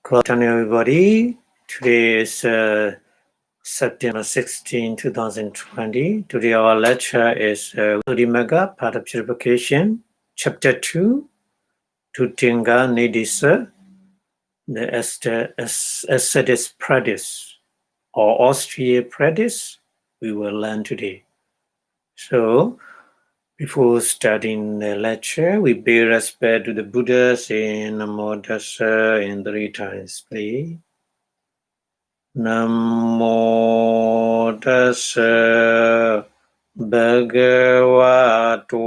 Good afternoon, everybody. Today is September 16, 2020. Today our lecture is Abhidhamma, part of Purification, Chapter 2, Tutinga Nidisa, the Ascetic practice, or Austria practice, we will learn today. So, before starting the lecture, we pay respect to the Buddhas in Namo Tassa in 3 times, please. Namo Tassa Bhagavato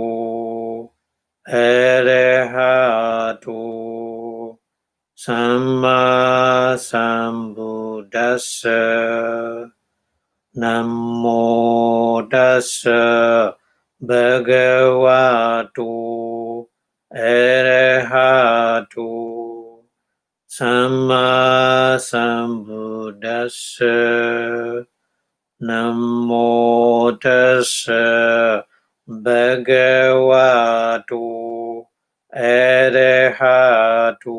Arahato Samma Sambuddhassa. Namo Tassa Bhagavato Arahato Samma Sambuddhassa. Namo Tassa Bhagavato Arahato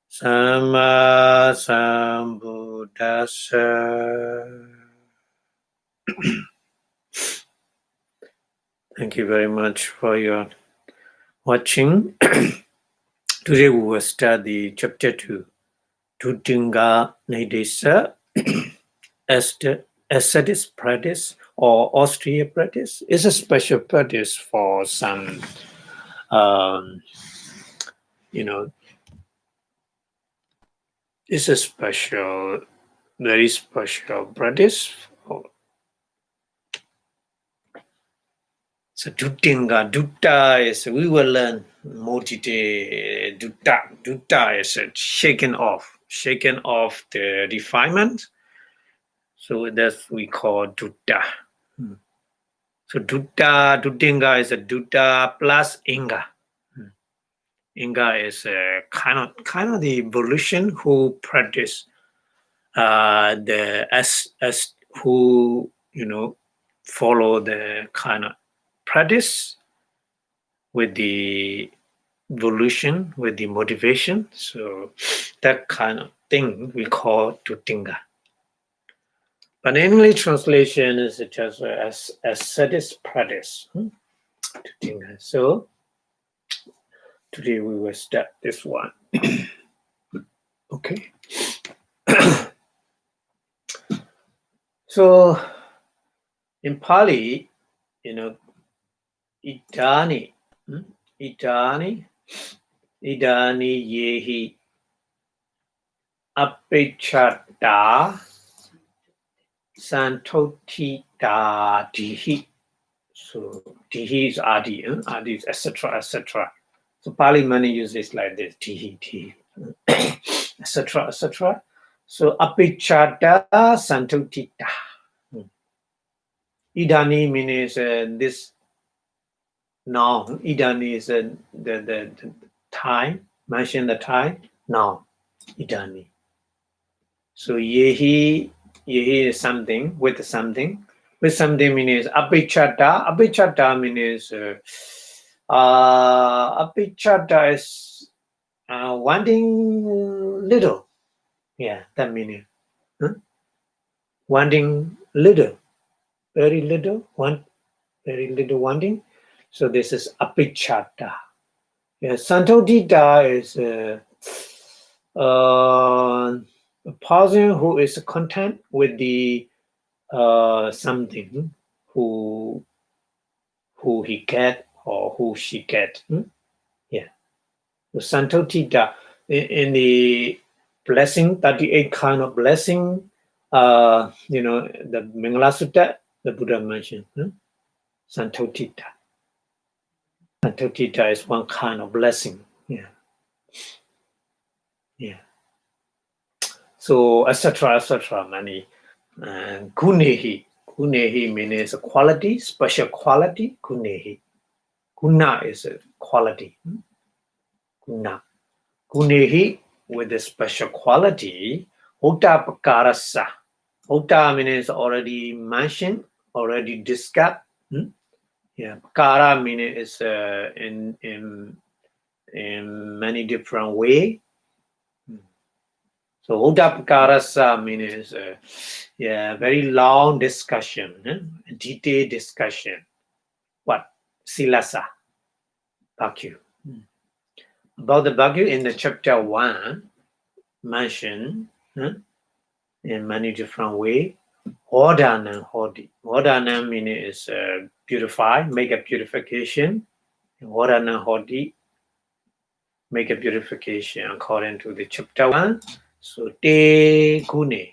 Samma Sambuddhassa. Thank you very much for your watching. Today we will study chapter 2, Tutinga Nidesa, Ascetic practice or Austria practice. It's a special practice for some, it's a special, very special practice. So Tutinga, Dutta is, we will learn more today. Dutta is shaken off the refinement. So that's we call Dutta. So Tutinga is a Dutta plus Inga. Inga is a kind of the evolution who practice who follow the kind of practice with the evolution, with the motivation. So that kind of thing we call Tutinga. But in English translation is just as Ascetic practice. Tutinga. So today we will start this one. Okay. So in Pali, Idani yehi apechata santotita dihi. So dihi is adi, adi is etc. etc. So Pali many uses like this, dihi, etc. etc. So apechata santotita. Idani means this noun. Idani is the time, mention the time, noun. Idani. So yehi is something, with something. With something means apechata. Apechata means apechata is wanting little. Yeah, that meaning. Wanting little. Very little, very little wanting. So this is apechata. Yeah, santotita is a person who is content with the something who he get or who she get. Yeah. So santotita in the blessing, 38 kind of blessing, the Mangala Sutta, the Buddha mentioned, Santotita. Santotita is one kind of blessing. Yeah. So, etc., many. Gunehi. Gunehi means a quality, special quality. Gunehi. Guna is a quality. Guna. Gunehi with a special quality. Hota pakarasa. Hota means already mentioned, already discussed. Yeah, pakara meaning is in many different way. So Udapakarasa means very long discussion, detailed discussion. What? Silasa, Bhakyu. About the Bhakyu in the chapter 1, mentioned in many different ways. Hodana Hodi. Hodana means purify, make a purification. Hodana Hodi, make a purification according to the chapter 1. So Te Gune.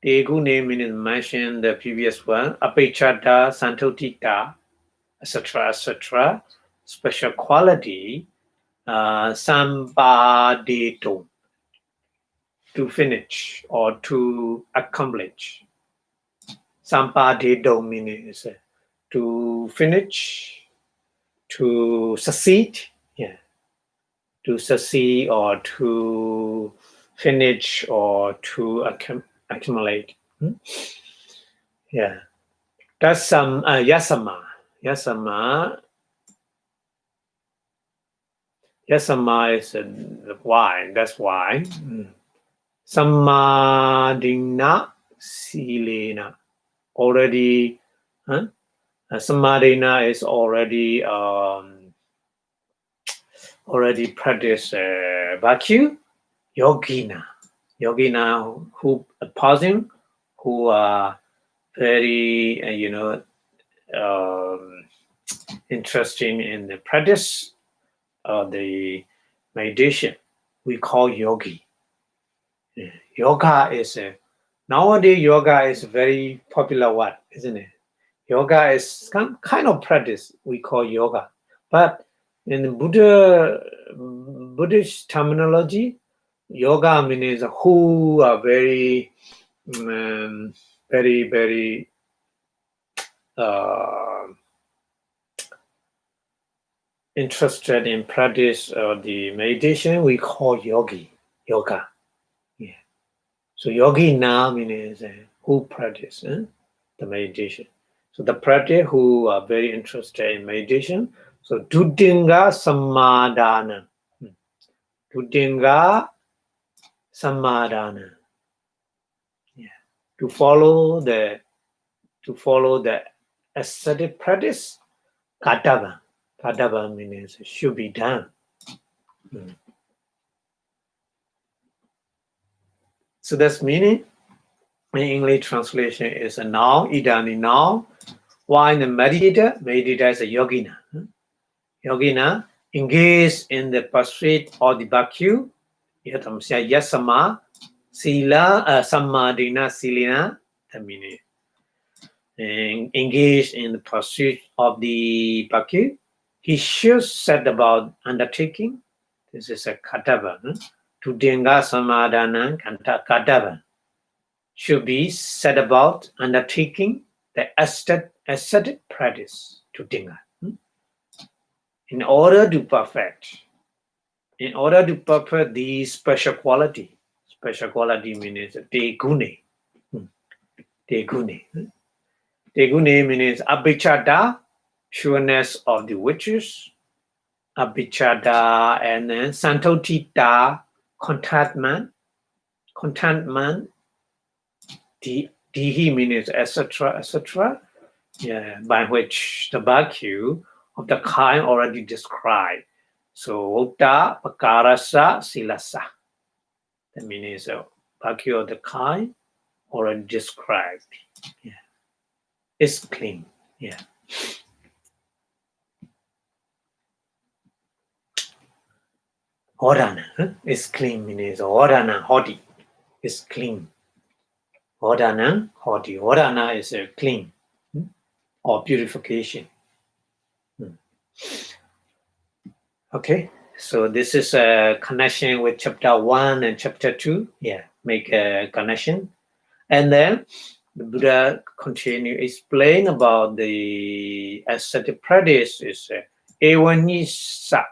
Te Gune means mentioned the previous one. Apechata, Santotita, etc., etc. Special quality, Sambadeto, to finish or to accomplish. Sambadeto means to finish, to succeed, to succeed or to finish or to accumulate. That's some yasama. Yasama is why. That's why. Samadina silena. Already, Samadina is already practice Bhakyu. Yogina who pausing, who are very interesting in the practice of the meditation. We call yogi. Yoga is nowadays yoga is very popular word, isn't it? Yoga is some kind of practice we call yoga, but in the Buddhist terminology, yoga means who are very, very interested in practice of the meditation. We call yoga. So yogi now means who practice the meditation. So the practice who are very interested in meditation. So Dudinga Samadhana. Dudinga Samadhana. To follow the ascetic practice, Kadava. Kadava means should be done. So that's meaning. In English translation is a noun, idani noun. While the meditator is a yogina. Yogina engaged in the pursuit of the Bhakyu, yasama, sila, samadhina, silina, the meaning. Engaged in the pursuit of the Bhakyu, he should set about undertaking. This is a katava. Tudinga samadhana katava. Should be set about undertaking the ascetic practice to dinga. In order to perfect these special quality means te gune. Te gune means abhichada, pureness of the virtues, abhichada, and then santotita, contentment, Dihi means etc. By which the Bhakyu of the kind already described. So Uta Pakarasa Silasa. That means Bhakyu of the kind already described. It's clean. Odana is clean means Odana Hodi is clean. Odana Hodi. Odana is clean or purification. Okay, so this is a connection with chapter 1 and chapter 2. Make a connection. And then the Buddha continue explain about the ascetic practice is evanisa.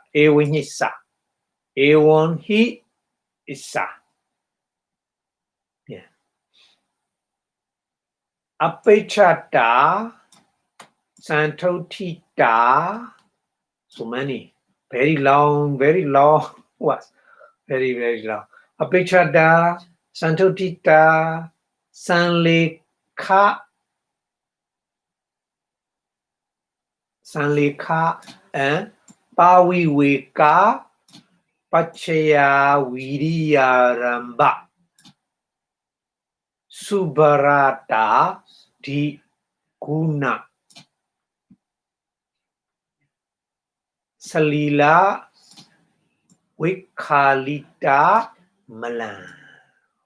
Apechata, Santotita, so many, very long words. Very, very long. Apichada, Santotita, Sanlekha, and Paviweka, Pachaya Viriya Ramba, Subharata Di Guna, Salila Vikhalita Malan.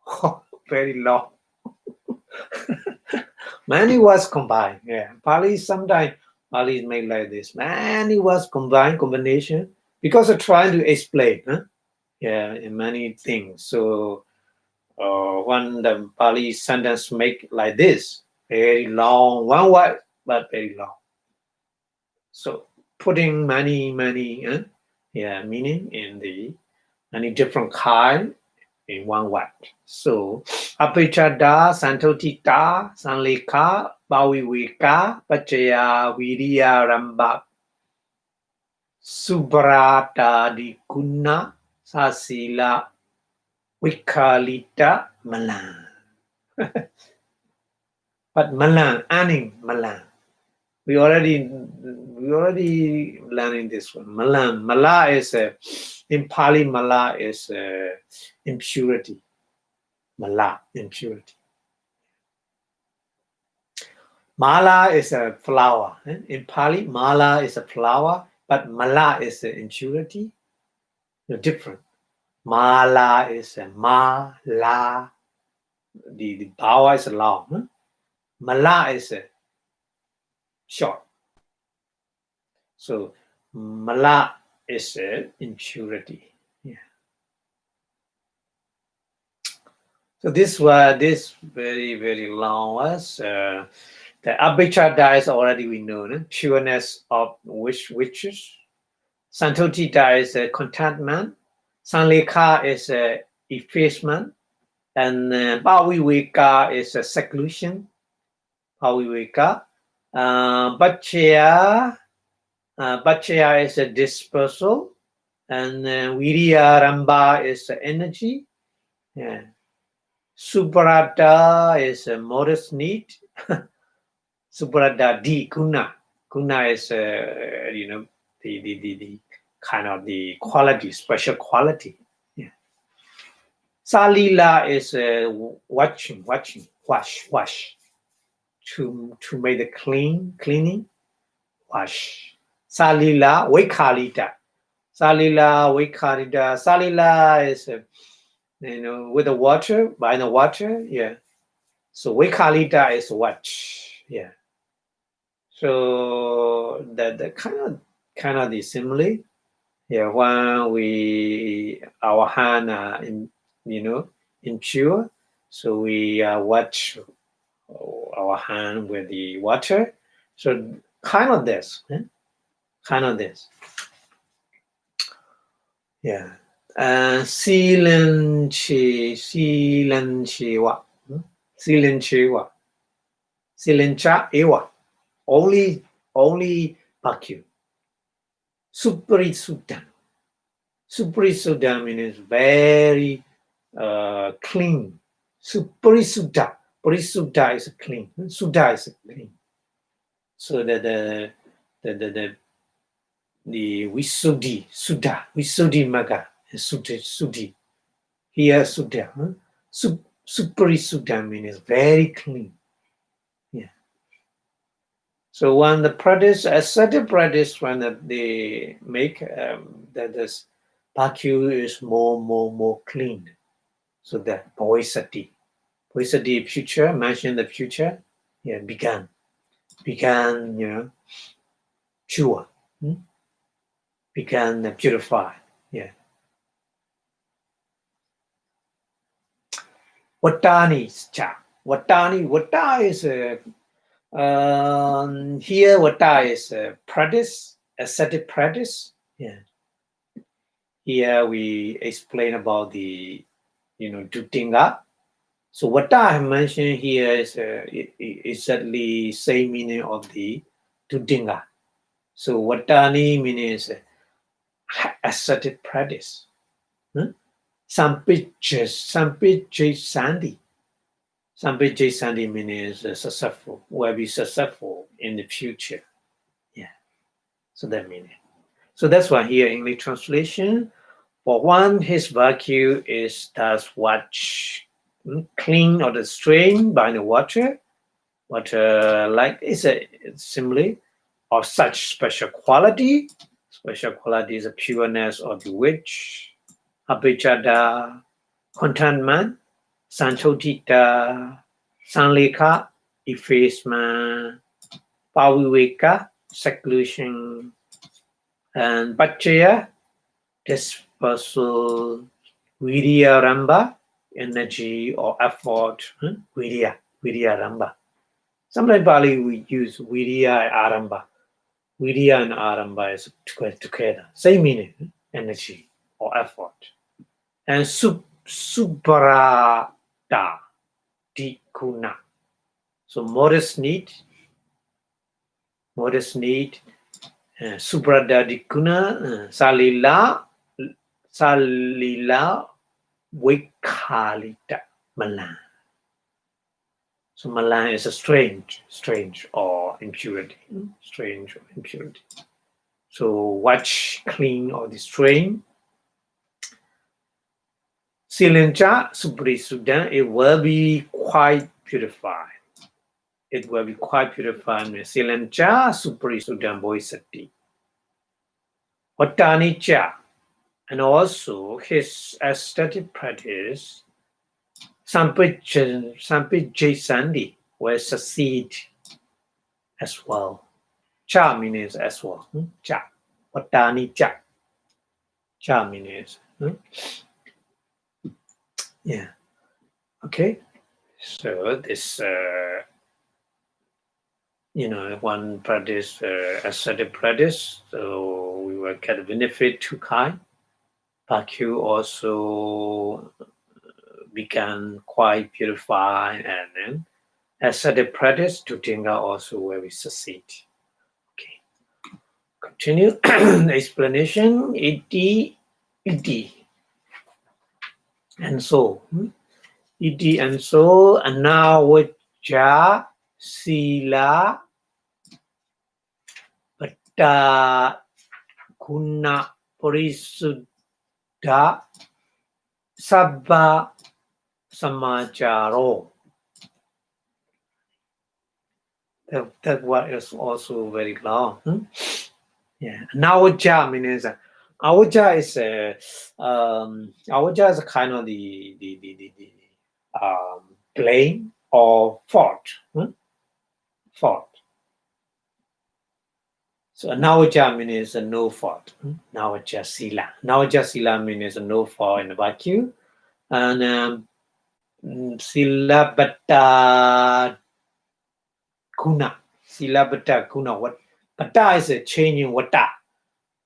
Oh, very long. Many words combined. Yeah. Pali sometimes Pali is made like this. Many words combined, combination, because of trying to explain. Huh? Yeah, in many things. So when the Pali sentence make like this, very long, one word, but very long. So putting many, meaning in the many different kind in one word. So Apichada, Santotita, Sanleka, Bawiwika, Pachaya, Viriya, Ramba, Subrata, Dikuna, Sasila, Vikalita, Malan. But Malan, earning Malan. We already learning this one. Malan. Mala is in Pali. Mala is impurity. Mala, impurity. Mala is a flower. In Pali, mala is a flower, but mala is impurity. They're different. Mala is a mala. The power is long. Mala is short. So mala is impurity. Yeah. So this was this very, very long was the Abhidhamma is already we know, pureness of witches. Santotita is contentment. Sanlekha is effacement. And Bhaviveka is seclusion. Bhaviveka. Bhachya is a dispersal. And Viriya Ramba is energy. Yeah. Subharata is a modest need. Subharata di guna. Guna is the kind of the quality, special quality. Yeah. Salila is watching, wash. To make the cleaning, wash. Salila, Vikalita. Salila is with the water, by the water, yeah. So Vikalita is watch, yeah. So the kind of the simile, yeah. When our hand are impure, so we watch our hand with the water. So kind of this. Yeah. Silenchiwa. Silencha ewa. Only Pakyu. Suprisuddha. Suprisuddha means very clean. Suprisuddha. Parisuddha is clean. Suddha is clean. So that the Visuddhi, Suddha, Visuddhi Magga, Suddhi. Here Suddha. Suprisuddha means very clean. Yeah. So when the practice, ascetic practice, when they make that this Pakyu is more clean. So that Boisati, future, mention the future, yeah, began, pure, began purified, yeah. Watani cha. Wata is here. Wata is practice, ascetic practice. Yeah. Here we explain about the, Dutinga. So what I have mentioned here is exactly same meaning of the Dutinga. So Watani means ascetic practice. Sampijasandi. Sampijasandi means successful, will be successful in the future. Yeah, so that means it. So that's why here English translation, for one, his virtue is thus watch clean or the strain by the water, like it's simply of such special quality. Special quality is a pureness or the which, abhijada, contentment, sanchotita, sanlekha, effacement, paviveka, seclusion, and pachaya, dispersal, vidyaramba, energy or effort, vidyaramba. Sometimes Bali we use vidya and aramba. Vidya and aramba is together. Same meaning, energy or effort. And subrata dikuna. So modest need, subrata dikuna, salila vikhalita malan. So malan is a strange or impurity. Strange or impurity. So watch clean or the strain. Silencha subrisudan, it will be quite purified. It will be quite purified. Silencha subrisudan boisati. Vatanicha, and also his aesthetic practice, Sampijasandi, will succeed as well. Cha means as well. Cha. Vatani cha. Cha means. Yeah. Okay. So this, one practice, ascetic practice, so we will get benefit to kind. Bhakti also become quite purified, and then ascetic practice to Tinga also where we succeed. Okay. Continue. Explanation. Iti. And so. Iti and so. Anavaja sila pata kuna parisuddha sabba samacharo. That word is also very long. Yeah. Navaja means avaja is avaja is a kind of the plane or fort. Fort. So navaja means no fault. Navaja sila. Navaja sila means no fault in the vacuum. And silabata kuna. Silabata kuna. What? Bata is a changing wata.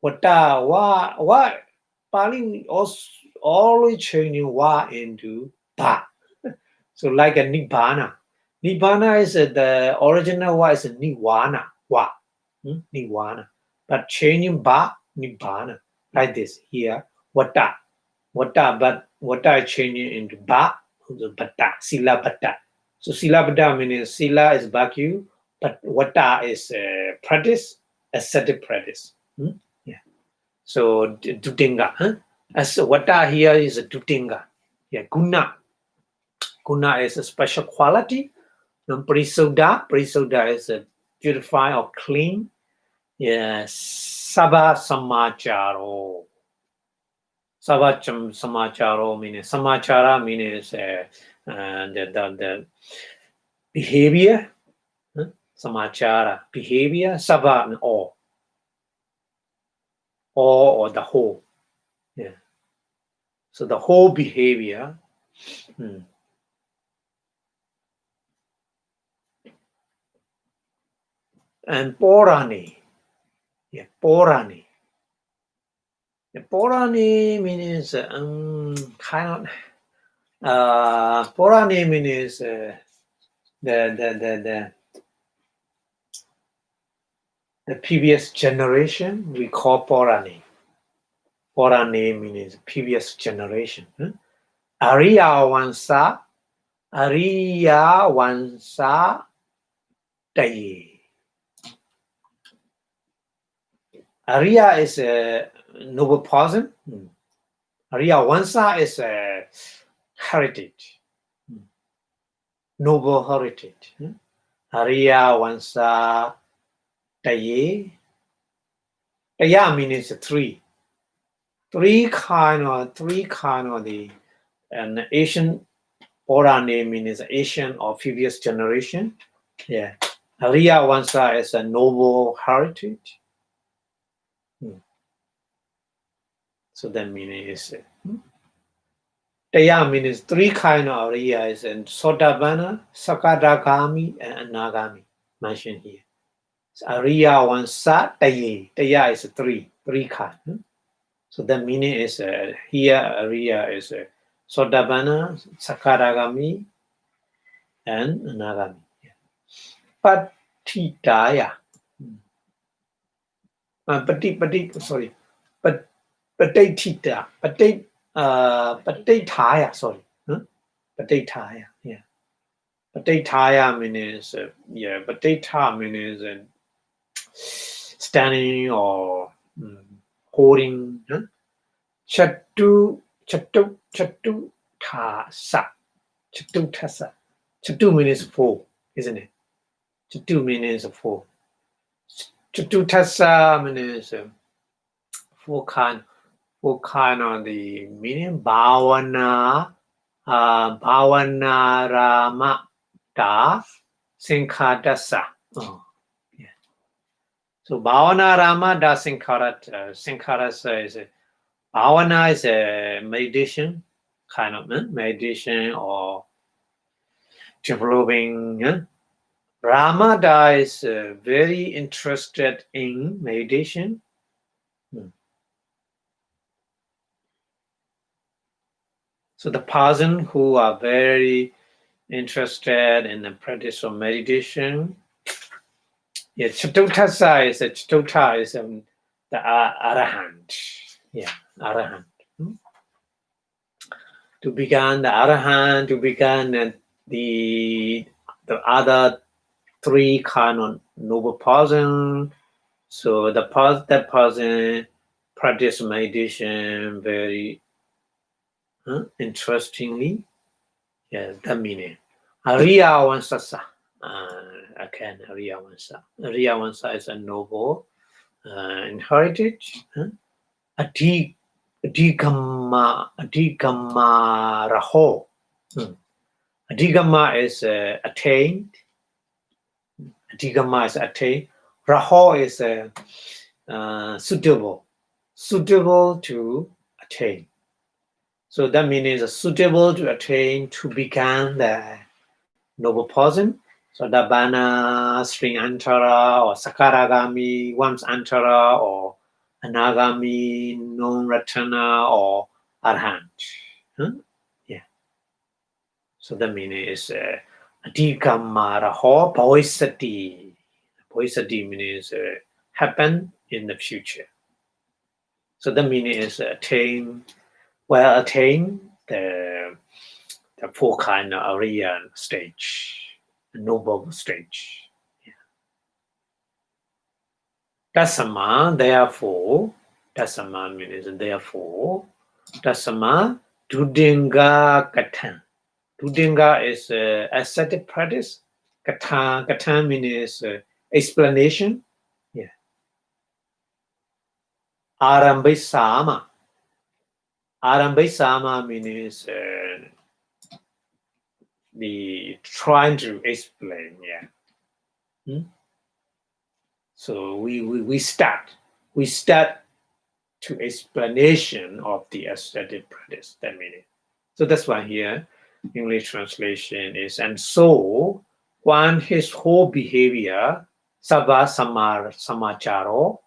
Wata, wa. Pali always changing wa into ba. So like a nibbana. Nibbana is the original wa is a nirvana. Wa. Nirvana. But changing ba, nibbana. Like this here. Wata. But wata is changing into ba, bata. Sila bata. So sila bata means sila is vacuum, but wata is practice, ascetic practice. Yeah. So dutinga. As wata here is a dutinga. Yeah. Guna. Guna is a special quality. Parisuddha is a purify or clean. Yes. Sabha samacharo. Sabha samacharo means samachara means the behavior. Samachara behavior. Sabha and all or the whole. Yeah. So the whole behavior. And Porani. Yeah, Porani. The Porani means kind of Porani means the previous generation we call Porani. Pora name means previous generation. Ariya Vansa, Ariya Vansa Taye. Ariya is a noble person. Ariya Vansa is a heritage. Noble heritage. Ariya Vansa Taye. Taya means three. Three kind of the an Asian Pora name means Asian or previous generation. Yeah. Ariya Vansa is a noble heritage. So that meaning is Taya means three kind of Ariya is in Sotabana, Sakadagami, and Anagami mentioned here. So Ariya Vansa Taye. Taya is three kind. So the meaning is here Ariya is Sotabana, Sakadagami, and Anagami. Patitaya. Sorry. Patitita. Patitaya, sorry. Patitaya, yeah. Patitaya means, patita means standing or holding. Chatu tasa. Chatu means four, isn't it? Chatu means four. Chatu tasa means four kind of the meaning. Bhavana, Bhavana Rama Ta Sinkhatasa. Oh, yeah. So Bhavana Rama Da Sinkhatasa is Bhavana is a meditation, kind of meditation or developing. Ramada is very interested in meditation. So the person who are very interested in the practice of meditation, Chatutasa is the Arahant. Yeah, Arahant. To begin the Arahant, to begin the other three kind of noble person. So that person practice meditation very interestingly. Yes, that meaning. Ariya Vansasa. Again, Ariya Vansa. Ariya Vansa is a noble heritage. Abhidhamma Raho. Abhidhamma is attained. Abhidhamma is attained. Raho is suitable to attain. So that means suitable to attain to become the noble person. So the Bana, string antara, or Sakaragami, once antara, or Anagami, non-ratana, or Arhant. Yeah. So the meaning is Adhikamaraho Bhavisati. Bhavisati means happen in the future. So the meaning is attain the four kind of Aryan stage. Noble stage. Yeah. Tasama, therefore, Tasama means therefore, Tasama Dudinga Katan. Dudinga is ascetic practice. Katan means explanation. Yeah. Arambisama. Arambisama means the trying to explain. Yeah. So we start to explanation of the ascetic practice. That meaning. So that's why here English translation is, and so when his whole behavior, sabha samacharo,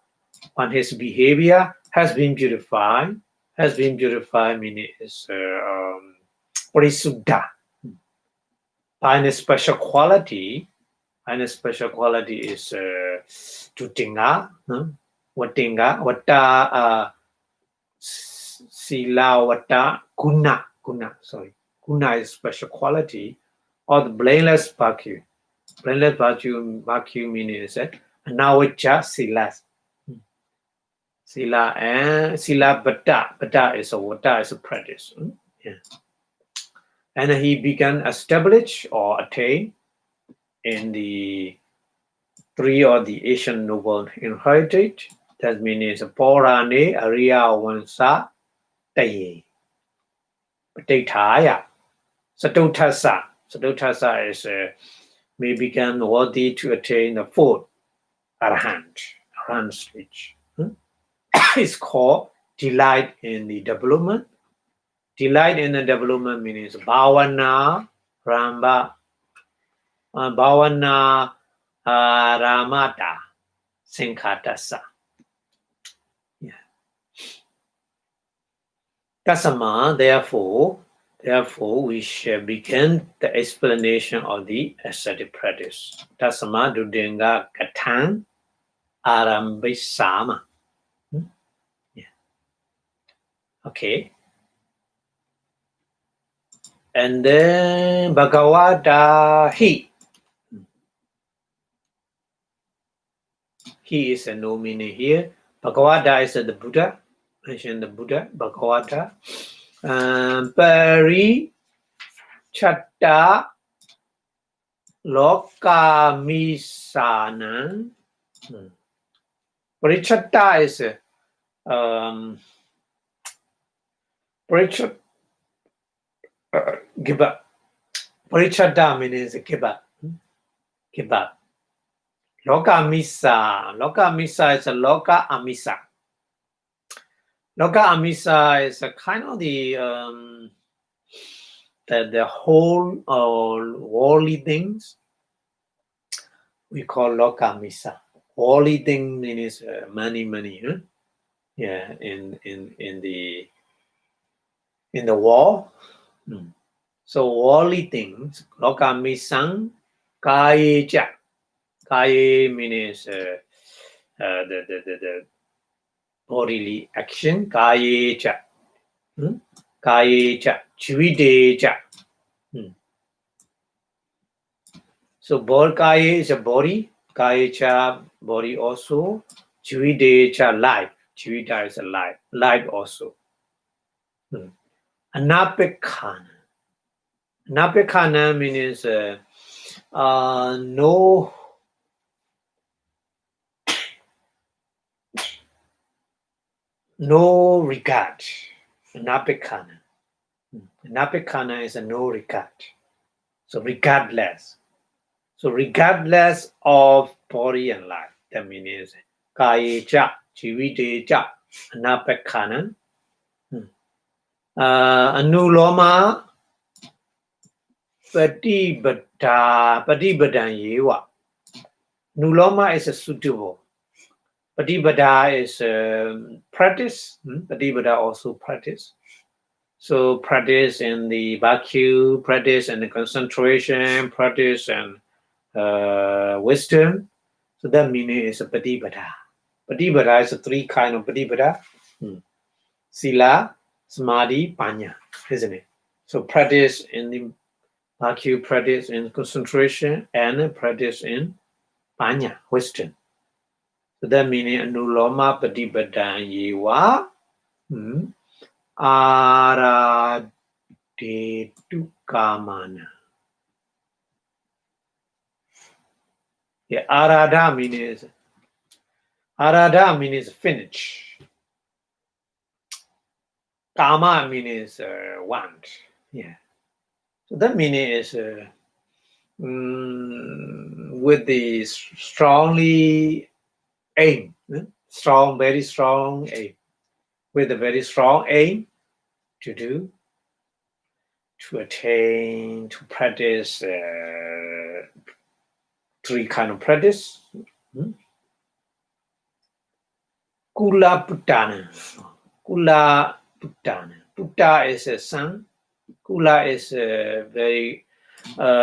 when his behavior has been purified meaning is parisuddha, by a special quality. And a special quality is Tutinga, Watinga, Wata Silawata Guna. Guna is special quality, or the blameless virtue. Blameless virtue means Anawajja Silas. Sila and Sila Bata is a Vata is a practice. Yeah. And he began establish or attain in the 3 or the Asian noble inherited. That means Porane Arya Wansa Taye. Pataya. Satotasa is may become worthy to attain the 4th Arahant stage. It's called delight in the development. Delight in the development means Bhavana Ramba Bhavana Ramata Sinkhatasa. Yeah. Tasama, therefore, we shall begin the explanation of the ascetic practice. Tasama Dudinga Katang Arambisama. Yeah. Okay. And then Bhagavata He. He is a no meaning here. Bhagavata is the Buddha. Mention the Buddha, Bhagavata. Pari Chatta Lokamisana. Parichatta is give up. Parichatta means give up. Give up. Loka Misa is a Loka Amisa. Loka Amisa is a kind of the whole worldly things. We call Loka Misa. Worldly thing means money. Huh? Yeah, in the war. So worldly things. Loka Misang Kaye Cha. Kaye means the bodily action. Kaye Cha. Kaye Cha. Chivide Cha. So Kaye is a body. Kaye Cha, body also. Chivide Cha, life. Chivida is a life. Life also. Anapekhana. Anapekhana means no regard. Anapekhana. Anapekhana is a no regard. So regardless. So regardless of body and life. That means Kaye Cha, Chivide Cha, Anapekhana. Anuloma Patibadan Yewa. Nuloma is a suitable. Patibada is practice. Patibada also practice. So practice in the vacuum, practice in the concentration, practice and wisdom. So that meaning is a patibada. Patibada is a 3 kind of patibada. Sila, Samadhi, Panya, isn't it? So practice in the vacuum, practice in concentration, and practice in Panya, wisdom. So that meaning Anuloma Patibadan Yewa Aradetukamana. Yeah, Arada means finish. Kama means want. Yeah. So that meaning is with the strongly aim, very strong aim, with a very strong aim to attain, to practice 3 kind of practice. Kula Putana. Putta is a son. Kula is very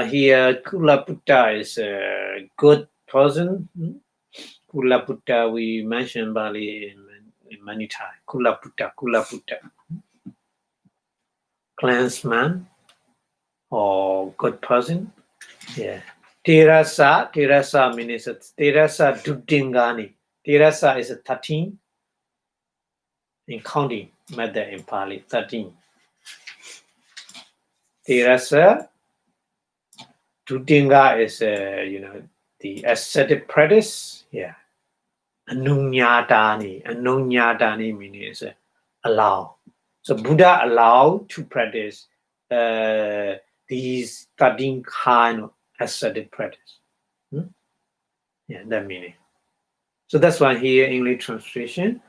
here. Kula Putta is a good person. Kula Putta we mentioned Bali in many times. Kula Buddha. Clansman or good person. Yeah. Tirasa means Tirasa Dudingani. Tirasa is 13 in counting method in Pali. 13. Tirasa Dudinga is the ascetic practice. Yeah. Anunyadani means allow. So Buddha allowed to practice these 13 kind of ascetic practice. Yeah, that meaning. So that's why here English translation,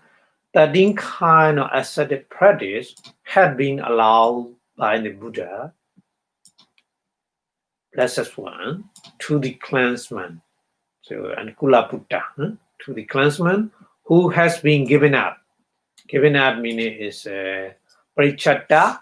13 kind of ascetic practice had been allowed by the Buddha, Blessed One, to the clansman. So and Kula Buddha, to the clansman who has been given up. Given up meaning is Parichatta,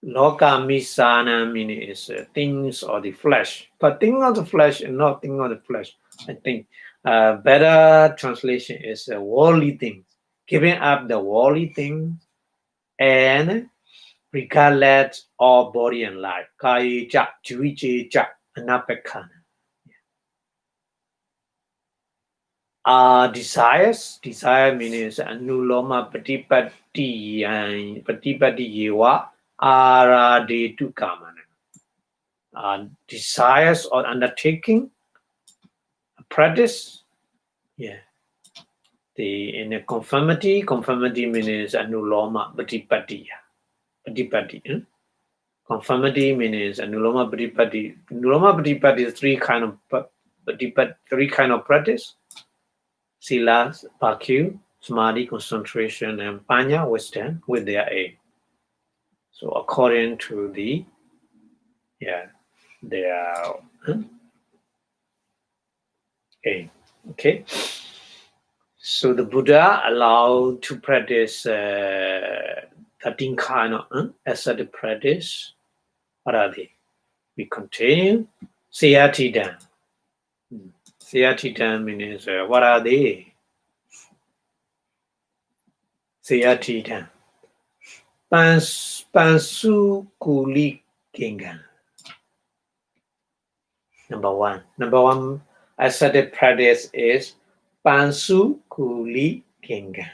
Loka Misana meaning is things of the flesh. But thing of the flesh and not thing of the flesh. I think better translation is worldly things. Giving up the worldly things and regardless of body and life. Kaya ja, juiche ja, anapekana. Desire means anuloma patipati and patipati yewa ara de tu kamana. Desires or undertaking, practice, yeah. In a conformity means anuloma patipati. Conformity means anuloma patipati. Anuloma patipati is three kind of practice. Sila, Bhakti, Samadhi, concentration, and Panya, wisdom, with their aim. So according to their aim. Okay. So the Buddha allowed to practice 13 kind of ascetic practice. What are they? We continue. Sayatidam. Sayatidam means what are they? Sayatidam. Pansu Kuli Kingan. Number one ascetic practice is Pansu Kuli Kingan.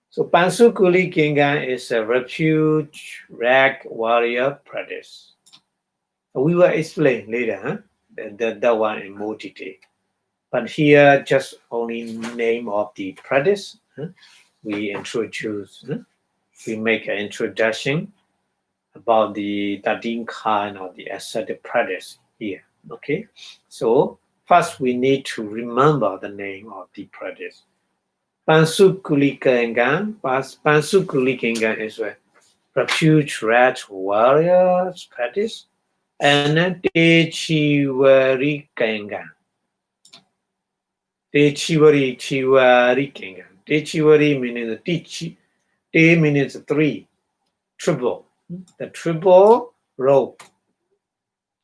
So Pansu Kuli Kingan is a refuge rag warrior practice. We will explain later that one in more detail. But here just only name of the practice. We introduce. We make an introduction about the 13 kind of the ascetic practice here. Okay, so first we need to remember the name of the practice. Pansukulikengan. Pansukulikengan is a refuge rat warrior practice, and then Techiwarikengan. Techiwarikengan. Techiwari meaning techi. Te means three. Triple. The triple rope.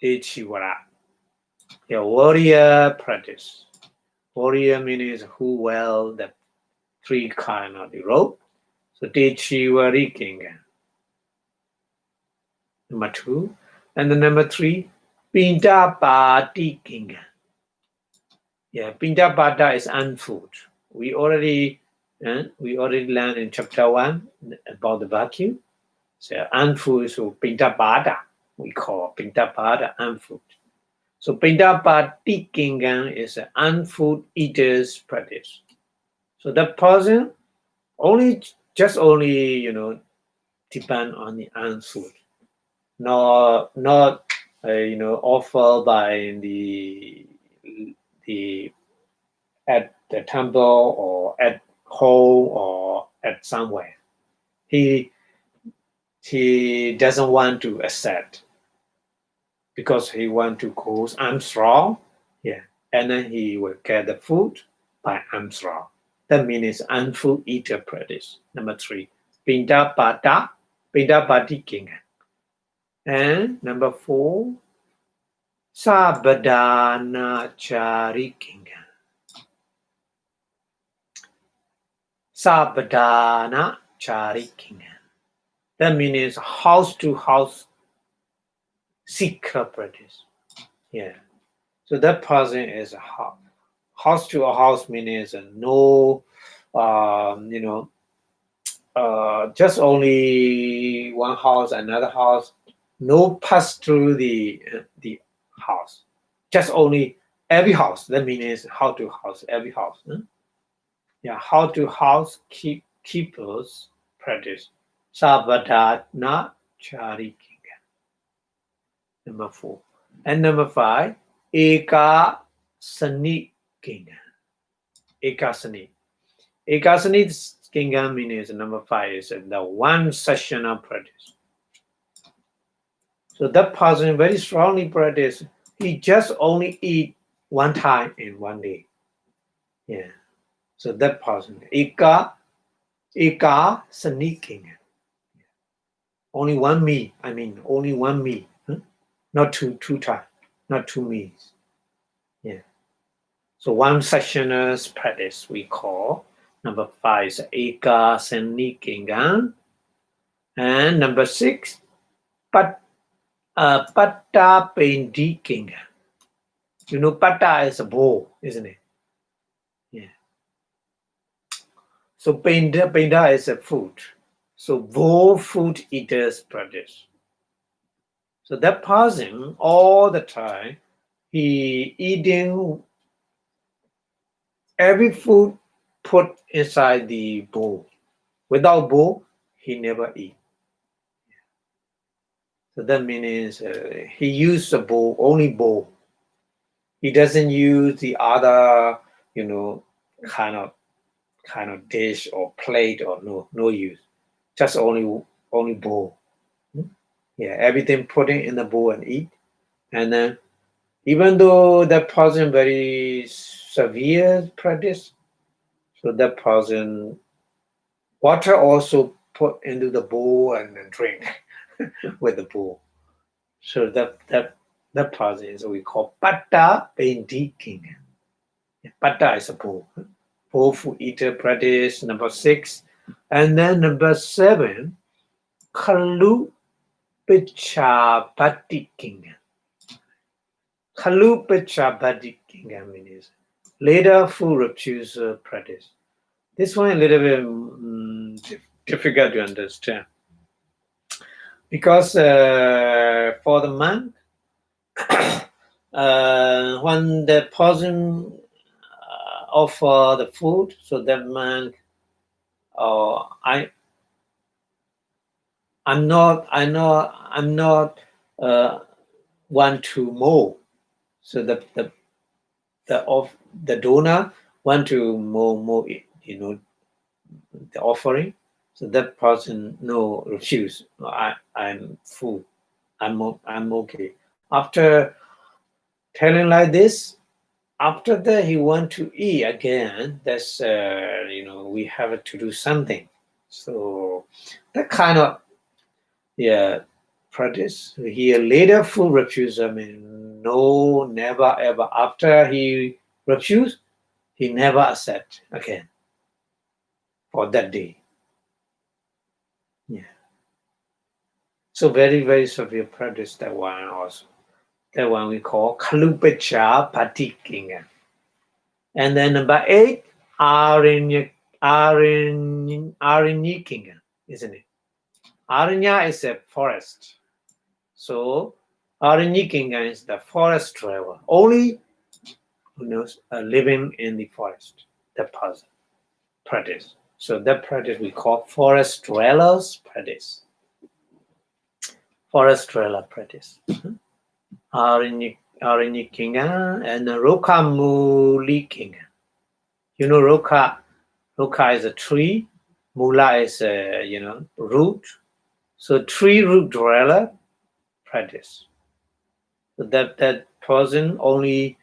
Techiwara. A warrior practice. Warrior means who well the three kind of the rope. So Techiwarikengan. Number 2. And the number 3, Pindapati Kingan. Yeah, Pindapata is unfood. We already learned in chapter 1 about the vacuum. So unfood is Pindapata. We call Pindapata unfood. So Pindapati Kingan is an unfood eater's practice. So that person only depend on the unfood, not offered by the at the temple or at home or at somewhere. He doesn't want to accept because he want to cause I'm strong, and then he will get the food by I'm strong. That means unfood eater practice. Number 3, Pindapati Kingan. And number 4, Sabadana Chari Kingan. Sabdana Charikinga. That means house to house seeker practice. Yeah. So that person is a house to a house means no, just only one house, another house, no pass through the house, just only every house. That means how to house every house. Yeah, how to house keepers practice. Sabadana Chari. Number 4. And number 5, Eka Sani Kinga. Eka Sani. Eka Sani Kinga means number 5 is the one session of practice. So that person very strongly practice. He just only eat one time in one day. Yeah. So that person. Eka Sani Kinga. Only one meal. I mean, only one meal. Not two times. Not 2 meals. Yeah. So one sessioners practice we call. Number 5 is Eka Senikingan. And number 6, Patta Pendikingan. You know, Patta is a bowl, isn't it? Yeah. So Penda is a food. So bowl food eaters practice. So that person all the time, he eating every food put inside the bowl. Without bowl, he never eat. So that means he used the bowl, only bowl. He doesn't use the other, kind of dish or plate or no use. Just only bowl. Yeah, everything put it in the bowl and eat. And then even though that person very severe practice, so that person water also put into the bowl and then drink with the bowl. So that person is what we call Patta Pendiking. Patta is a bowl. Bowl food eater practice, number 6. And then number 7, Kalu Picha Batiking. Kalu Picha Batiking means later food refuser practice. This one a little bit difficult to understand. Because for the monk, when the person offer the food, so that monk, I'm not want to mow. So the donor want to mow it, the offering. So that person refuse. I'm full. I'm okay. After telling like this, after that he want to eat again. That's we have to do something. So that kind of practice. He later full refuse. I mean, no, never ever. After he refuse, he never accept again for that day. Yeah. So very, very severe practice, that one also. That one we call Kalupacha Patikinga. And then number 8, Arinyikinga, isn't it? Arinya is a forest. So Arinyikinga is the forest dweller. Only living in the forest. That person practice. So that practice we call forest dwellers practice. Forest dweller practice. Arinyikinga and Rokamulikinga. You know, Roka is a tree. Mula is a root. So tree root dweller practice. So that person only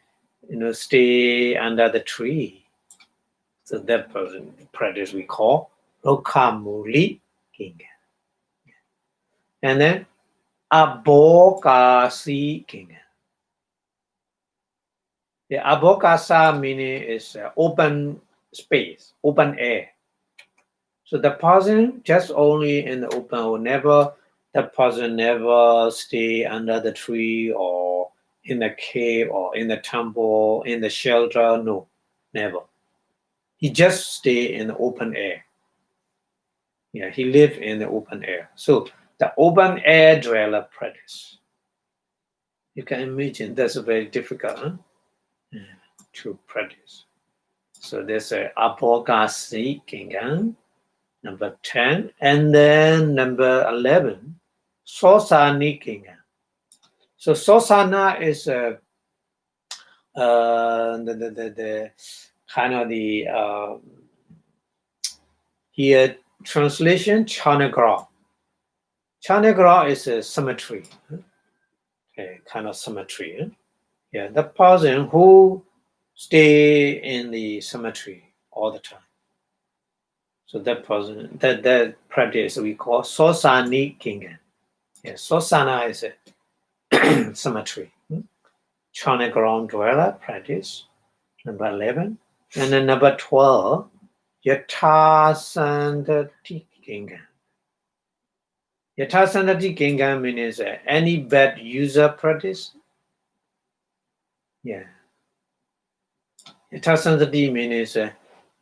stay under the tree. So that person practice we call Rokamuli King. And then Abokasi King. The Abokasa meaning is open space, open air. So the person just only in the open or never, that person never stay under the tree or in the cave or in the temple, in the shelter. No, never. He just stay in the open air. Yeah, he live in the open air. So the open air dweller practice. You can imagine that's very difficult, huh? To practice. So there's a Apogasi Kingan, number 10, and then number 11, Sosani Kingan. So Sosana is the kind of the here translation Chanagra. Chanagra is a cemetery, okay, kind of cemetery. Yeah, the person who stay in the cemetery all the time. So that person, that practice we call Sosani Kingan. Yeah, Sosana is a cemetery. Chana ground dweller practice, number 11. And then number 12, Yathasandati Kingan. Yathasandati Kingan means any bad user practice. Yeah. Yathasandati means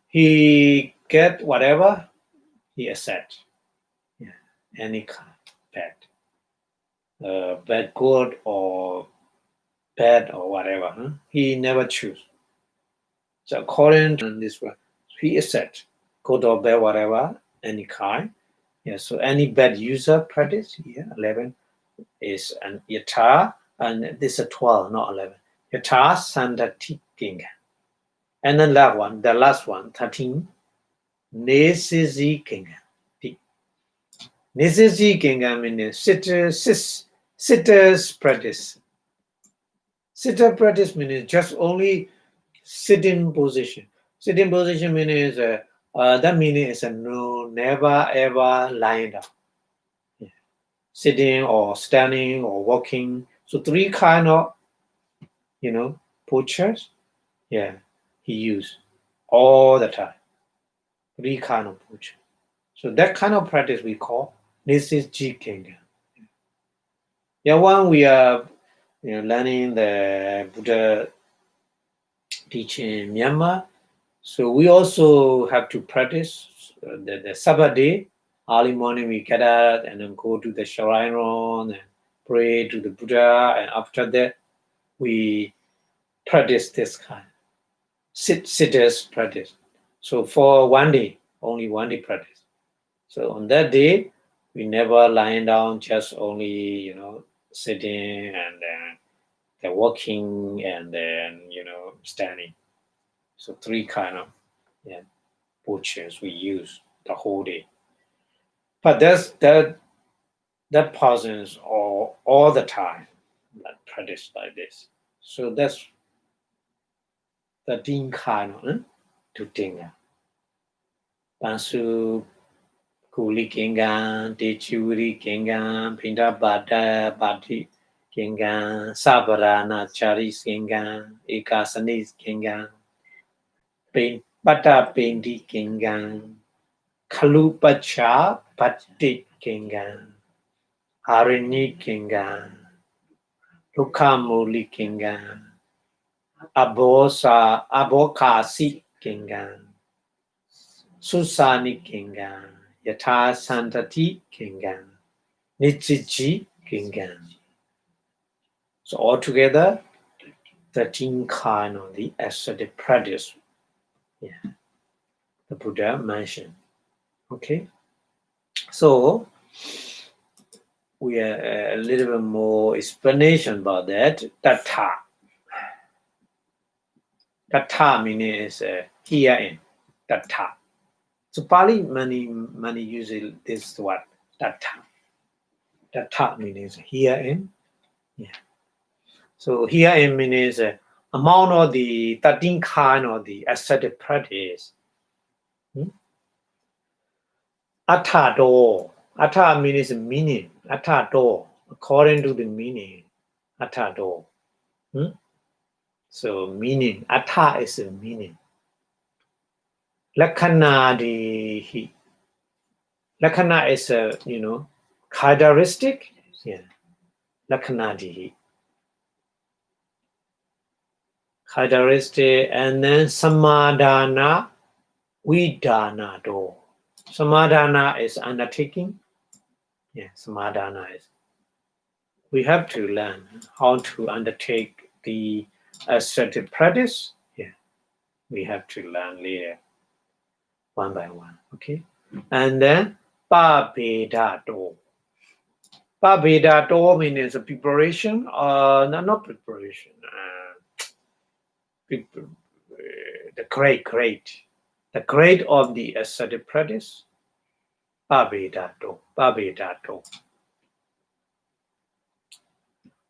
he get whatever he accept. Yeah, any kind, bad good or bad or whatever. Huh? He never choose. So according to this one, he accept good or bad, whatever, any kind. Yeah, so any bad user practice, yeah, 11 is an yata, and this is 12, not 11. Yata sandati kinga. And then the last one, 13, nesizi kinga. Nesizi kinga means sitters practice. Sitter practice means just only sitting position. Sitting position means that meaning is a no, never ever lying down. Yeah. Sitting or standing or walking. So three kind of postures. Yeah, he used all the time. Three kind of posture. So that kind of practice we call this is Jikenga. Yeah, when we are learning the Buddha teaching in Myanmar, so we also have to practice the Sabbath day. Early morning we get up and then go to the shrine and pray to the Buddha, and after that we practice this kind sitters practice. So for one day, only one day practice. So on that day, we never lying down, just only sitting and then walking and then standing. So three kind of postures we use the whole day. But that pauses all the time that practice like this. So that's the Dean kind of to Dinga. Bansu Kuli Kingan, Dechuri Kingan, Pinda Bada Bati Kingan, Sabarana Charis Kingan, Ekasanis Kingan, Bata Pindi Kingan, Kalupacha Pati Kingan, Harini Kingan, Lukamuli Kingan, Abokasi Kingan, Susani Kingan, Yata Santati Kingan, Nichiji Kingan. So altogether, 13 kind of the ascetic practice. Yeah, the Buddha mentioned. Okay, so we are a little bit more explanation about that. Tattha. Tattha means herein. Tattha. So Pali many use this word. Tattha. Tattha means herein. Yeah. So herein means amount of the 13 kind of the ascetic practice. Attado. Atta means meaning. Attado. According to the meaning. Attado. So meaning. Atta is a meaning. Lakhana dihi. Lakkhana is a, characteristic. Yeah. Lakkhana dihi. Characteristic, and then samadhana, vidana do. Samadhana is undertaking. Yeah, samadhana is. We have to learn how to undertake the ascetic practice. Yeah, we have to learn later, one by one. Okay, and then pabeda do. Pabeda do means a preparation, not preparation. The grade of the ascetic practice. Pabeda do.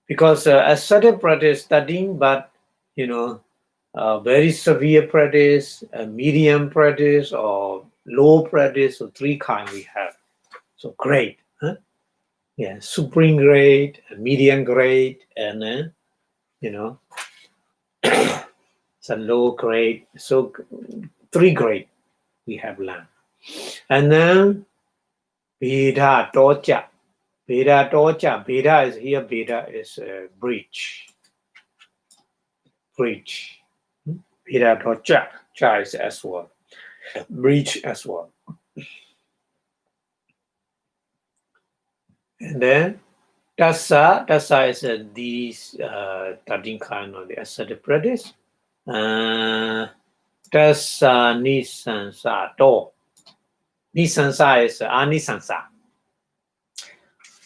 Because ascetic practice studying, but very severe practice, medium practice, or low practice. So three kinds we have. So grade, yeah, supreme grade, medium grade, and it's a low grade. So three grade we have learned, and then Veda Doja. Veda Doja. Veda is here. Veda is breach. Breach. Veda Doja. Ja is as well. Breach as well. And then Dasa is these 13 kind of the ascetic practice. Dasa Nisansa Do. Nisansa is Anisansa.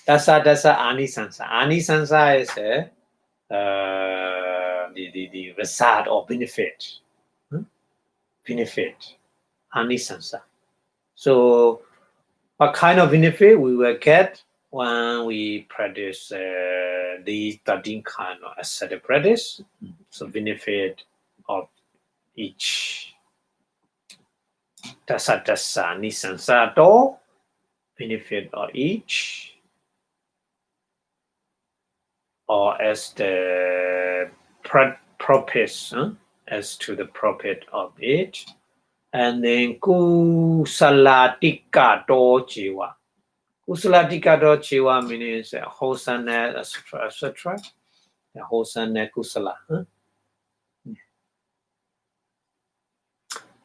Dasa Anisansa. Anisansa is the result or benefit. Benefit. Anisansa. So what kind of benefit we will get when we practice these 13 kind of ascetic practice? So benefit of each. Dasa Nisansa Do. Benefit of each. Or as the purpose, as to the profit of it. And then Kusalatika Do Jiva. Kusalatika Do Jiva means wholesomeness, etc. Wholesomeness kusala.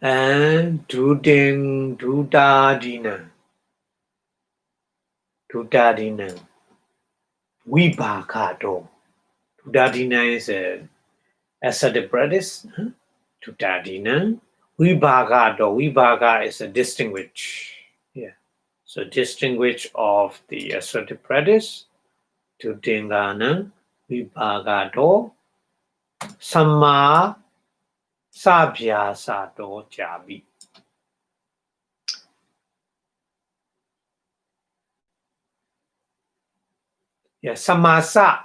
And Dudadina. Vipassanā. Dudadina is ascetic practice. Dudadina. Vipassanā. Vipassanā is a distinguish. Yeah. So distinguish of the ascetic practice. Dudingana. Vipassanā. Samma Sabhyasa Do Jabi. Yeah, Samasa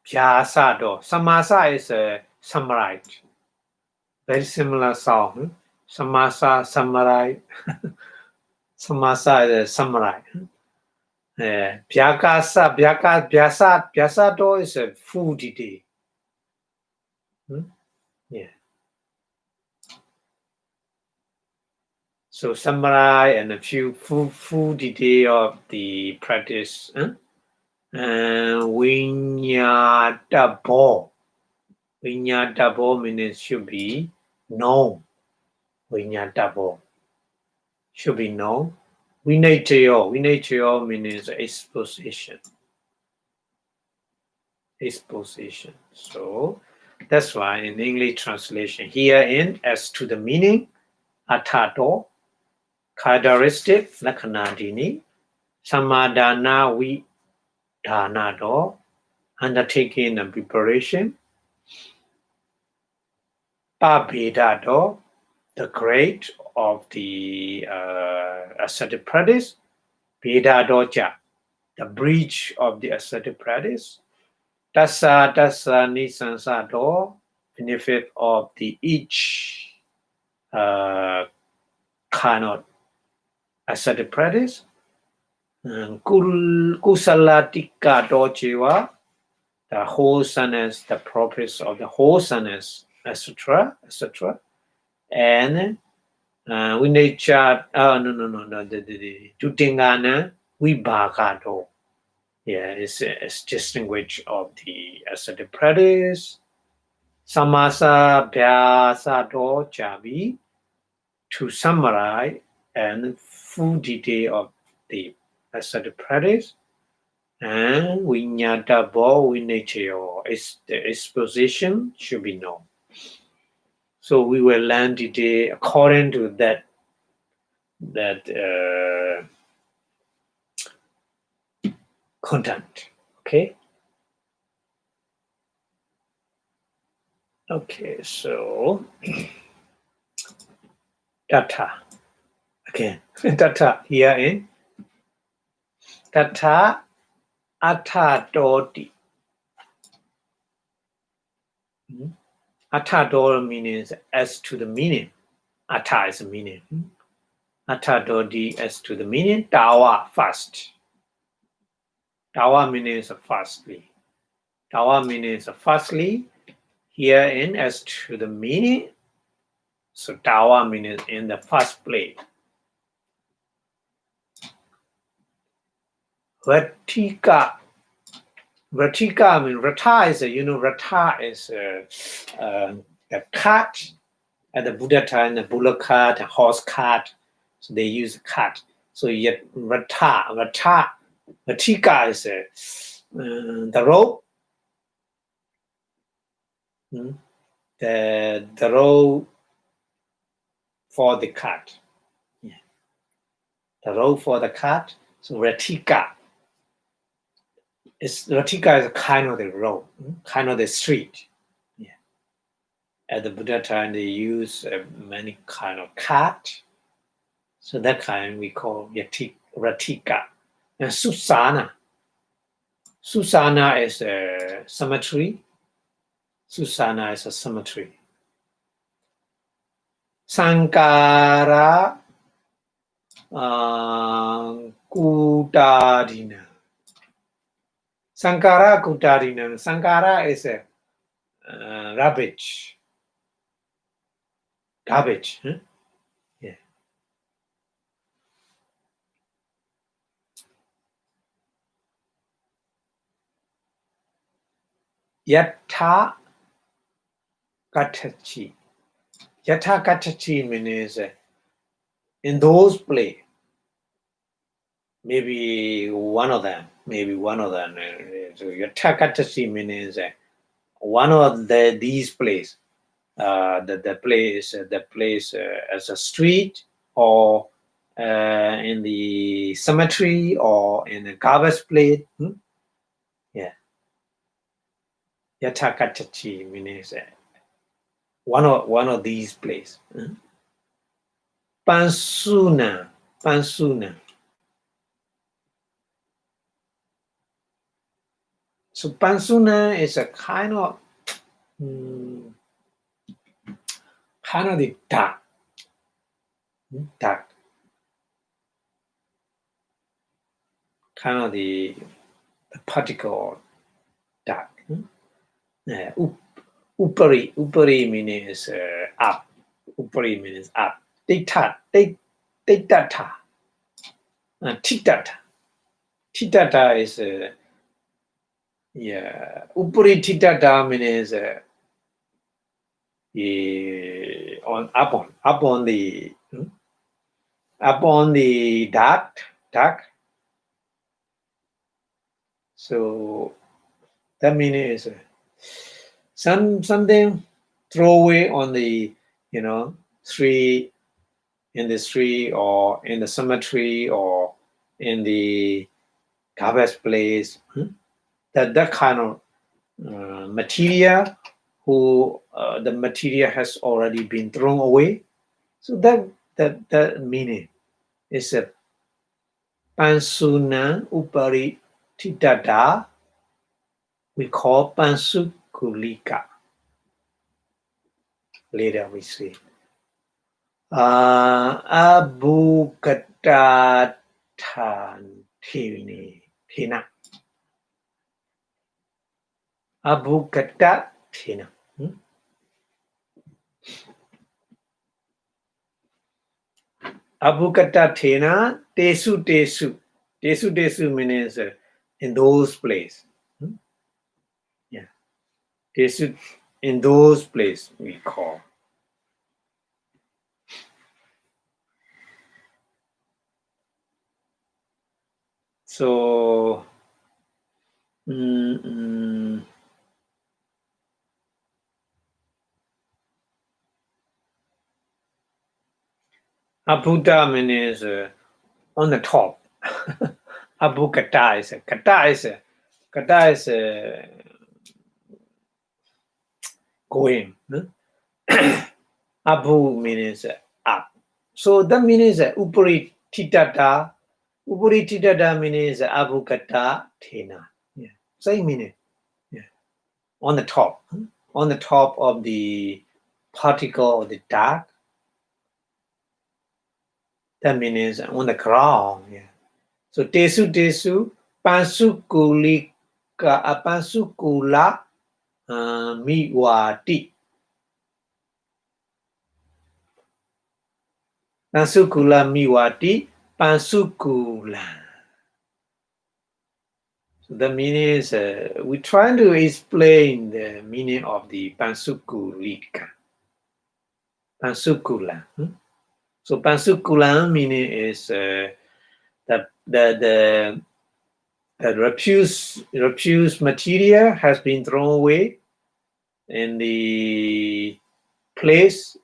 Vyasa Do. Samasa is a samurai. Very similar sound. Samasa, samurai. Samasa is a samurai. Vyasa Do is a full detail. Yeah. So samurai and a few full detail of the practice. Vinyadabo. Vinyadabo means should be known. Vinyadabo should be known. Vinaytayo means exposition. Exposition. So that's why in English translation here in as to the meaning, Atato, characteristic, Lakhanadini, Samadhana Vidana Do, undertaking and preparation, Pabeda Do, the grade of the ascetic practice, Veda Doja, the breach of the ascetic practice, Dasa Nisansa Do, benefit of the each kind of ascetic practice, Kusalatika Do Jiva, the wholesomeness, the purpose of the wholesomeness, etc., etc. And We nature. No. The Tutingana Vibhagado. Yeah, it's distinguished of the ascetic practice. Samasa Vyasa Do Chabi to summarize and full detail of the ascetic practice. And Vinyata Bo Vinachyo is the exposition should be known. So we will learn today according to that content. Okay. Okay. So data again. Data here in data atta doti. Atta doti means as to the meaning. Atta is a meaning. Atta doti as to the meaning. Dawa first. Dawa means firstly. Dawa means firstly. Here in as to the meaning. So dawa means in the first place. Ratika. Ratika means rata is rata is a cart at the Buddha time, the bullock cart, a horse cart. So they use cart. So yet ratika is the rope. The rope for the cart. Yeah. The rope for the cart. So ratika. Ratika is kind of the road, kind of the street. Yeah. At the Buddha time, they use many kind of cart. So that kind we call Ratika. And Susana. Susana is a cemetery. Susana is a cemetery. Sankara Kutadina. Sankara Kutadina. Sankara is a garbage. Garbage. Huh? Yeah. Yatha Katachi. Yatha Katachi means in those places. Maybe one of them. So Yatha Katachi means one of these places. The place as a street or in the cemetery or in a garbage plate. Yeah. Yatha Katachi means one of these places. Pansuna. So Pansuna is a kind of the dark. Kind of the particle dark. Upari means up. Upari means up. Titata. Titata is Upari titata means up on the dark. So that means something throw away on the tree, in the street or in the cemetery or in the garbage place. That kind of material the material has already been thrown away. So that meaning is a Pansuna Upari Titata. We call Pansukulika. Later we see. Abhukata Thina. Abhukata Thina. Abhukata Thena, Tesu Tesu. Tesu Tesu means in those places. Yeah. Tesu, in those places we call. So, Abhuta means on the top. Abhukata is kata is going. Abhu means up. So that means upari titata. Upari titata means abhukata thena. Yeah. Same meaning. Yeah. On the top. On the top of the particle of the dark. That means on the ground. Yeah. So tesu tesu pansukulika pansukula miwati. Pansukula miwati pansukula. So the meaning is we're trying to explain the meaning of the pansukulika. Pansukula. So pansukula meaning is the refuse material has been thrown away in the place,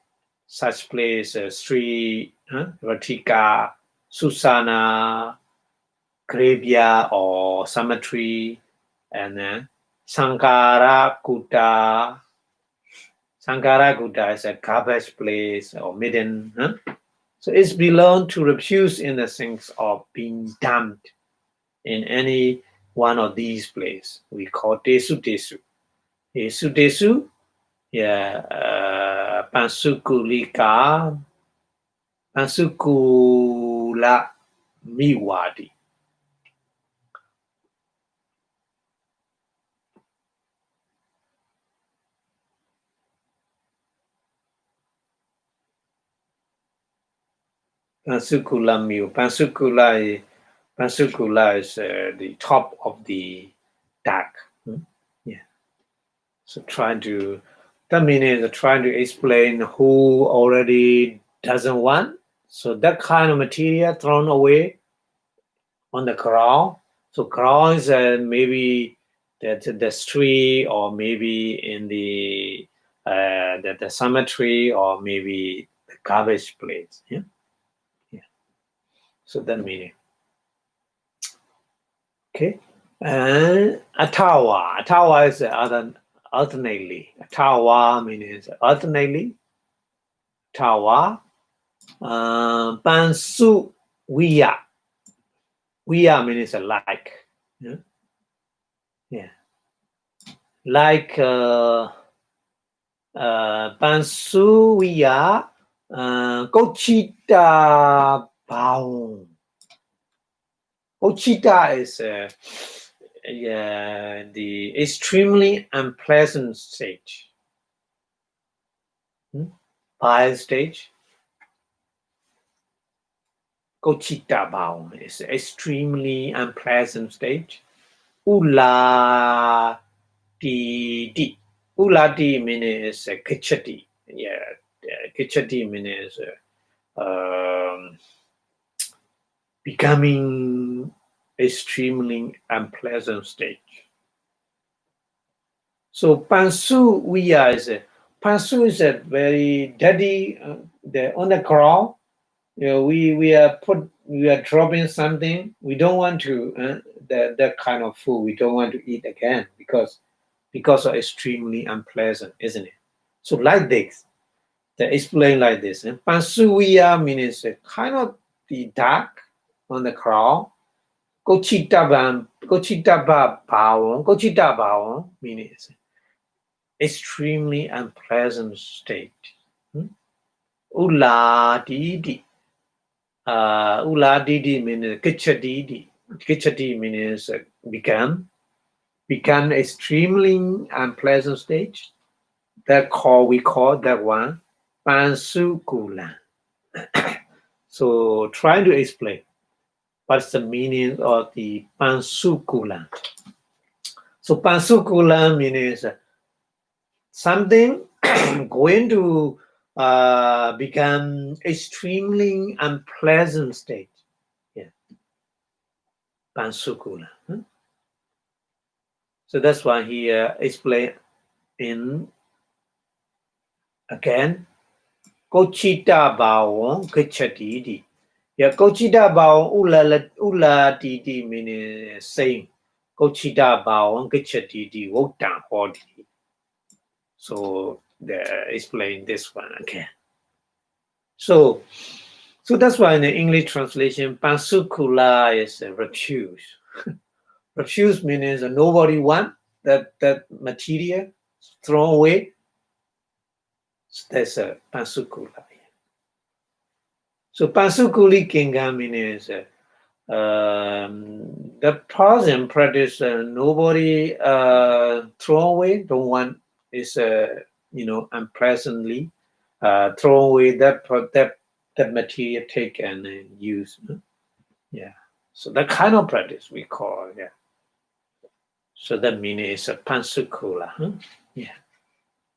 such place, street, Vatika, Susana, graveyard or cemetery, and then Sankara Kuta. Sankara Kuta is a garbage place or midden. So it's belong to refuse in the sense of being dumped in any one of these places. We call Tesu Tesu. Tesu Tesu, yeah, Pansukulika, Pansukula Miwadi. Pansukula Miu. Pansukula is the top of the dark. Yeah. So that means trying to explain who already doesn't want. So that kind of material thrown away on the ground. So ground is maybe the street or maybe in the cemetery or maybe the garbage place. Yeah. So that meaning. Okay. And Atawa. Atawa is alternately. Atawa means alternately. Atawa. Pansu Wiya. Wiya means like. Yeah. Like Pansu Wiya. Kochita Baum. Kochita is the extremely unpleasant stage. Bile stage. Kochita Baum is extremely unpleasant stage. Ula di. Ula di means kichati. Yeah, kichati means becoming extremely unpleasant stage. So Pansu Wiya Pansu is a very dirty. On the ground, we are dropping something. We don't want to that kind of food. We don't want to eat again because of extremely unpleasant, isn't it? So like this, they explain like this. Pansu Wiya means kind of the dark on the ground. Kochita Bawon means extremely unpleasant state. Ula Didi. Ula Didi means Kichadidi. Kichadi means become extremely unpleasant stage. We call that one Pansukula. So trying to explain what's the meaning of the Pansukula. So Pansukula means something going to become extremely unpleasant state. Yeah. Pansukula. So that's why he explained in again Kochita Bawon Kichadidi. Yeah, Kochita Bawon Ulatidi meaning saying Kochita Bawon Kichadidi Wotan Hodi. So explain this one again. So that's why in the English translation, Pansukula is refuse. Refuse means nobody want that material, throw away. So that's a Pansukula. So Pansukuli Kinga means the person practice nobody throw away, don't want is unpleasantly throw away that material, take and use. Yeah. So that kind of practice we call, yeah. So that means it's a Pansukula. Yeah.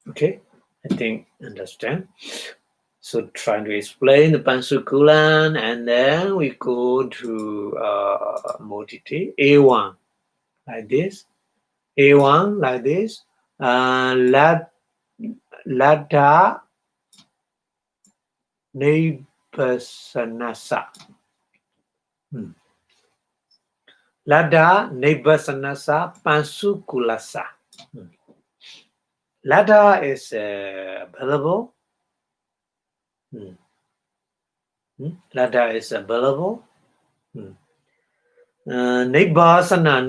Okay. I think understand. So trying to explain the Pansukula, and then we go to modity A1 like this. A1 like this. Lada Vipassanā. Lada Vipassanā Pansukulasa. Lada is available. Lada is available. Vipassanā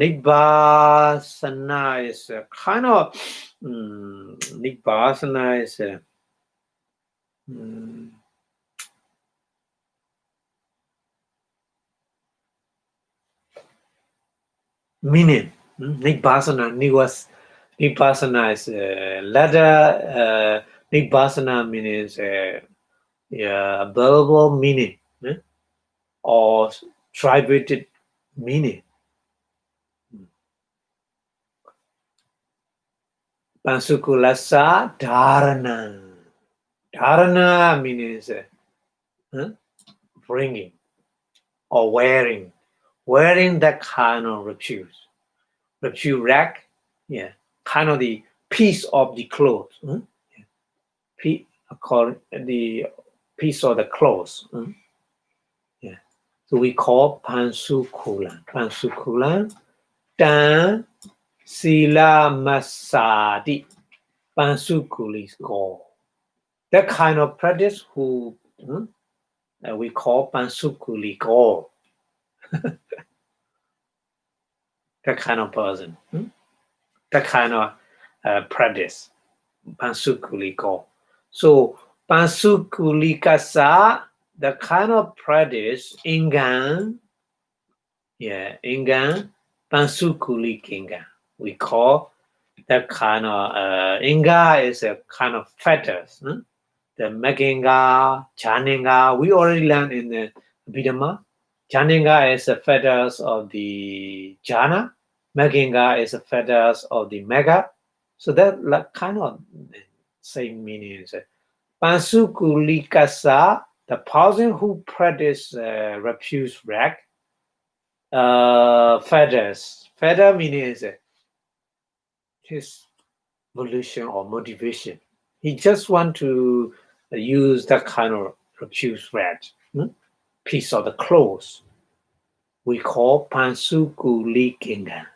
is kind of Vipassanā is meaning. Vipassanā is Lada Vipassanā means available meaning or tributed meaning. Pansukulasa dharana. Dharana means bringing or wearing that kind of refuse rack, yeah, kind of the piece of the clothes, according the piece of the clothes, yeah. So we call Pansukula Dan Sila Masadi. Pansukuli is called. That kind of practice who we call Pansukuli Go. That kind of person. That kind of practice. Pansukuli Go. So Pansukuli Kasa, the kind of practice Ingan, Pansukuli Kinga. We call that kind of Inga is a kind of fetters. The Meginga, Janinga, we already learned in the Abhidhamma. Janinga is the fetters of the Jana. Meginga is the fetters of the Mega. So that like, kind of same meaning is Pansukulikasa, the person who practice refuse rack, fetters. Fetter meaning is his volition or motivation. He just want to use that kind of refuse rack, piece of the clothes. We call Pansukulikinga.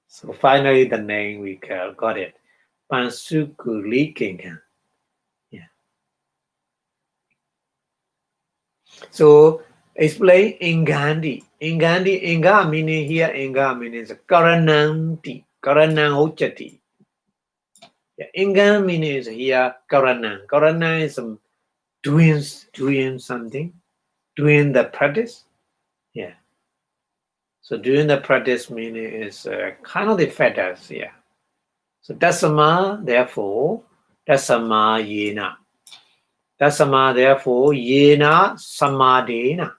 So finally the name we got it. Pansukulikinga. Yeah. So explain Ingandi. Inga meaning here, Inga means Karananti. Karanang. Yeah, Inga means here Karanang. Karanang is doing something, doing the practice. Yeah. So doing the practice meaning is kind of the fetters. Yeah. So dasama, therefore, dasama yena. Tasama, therefore, yena samadena.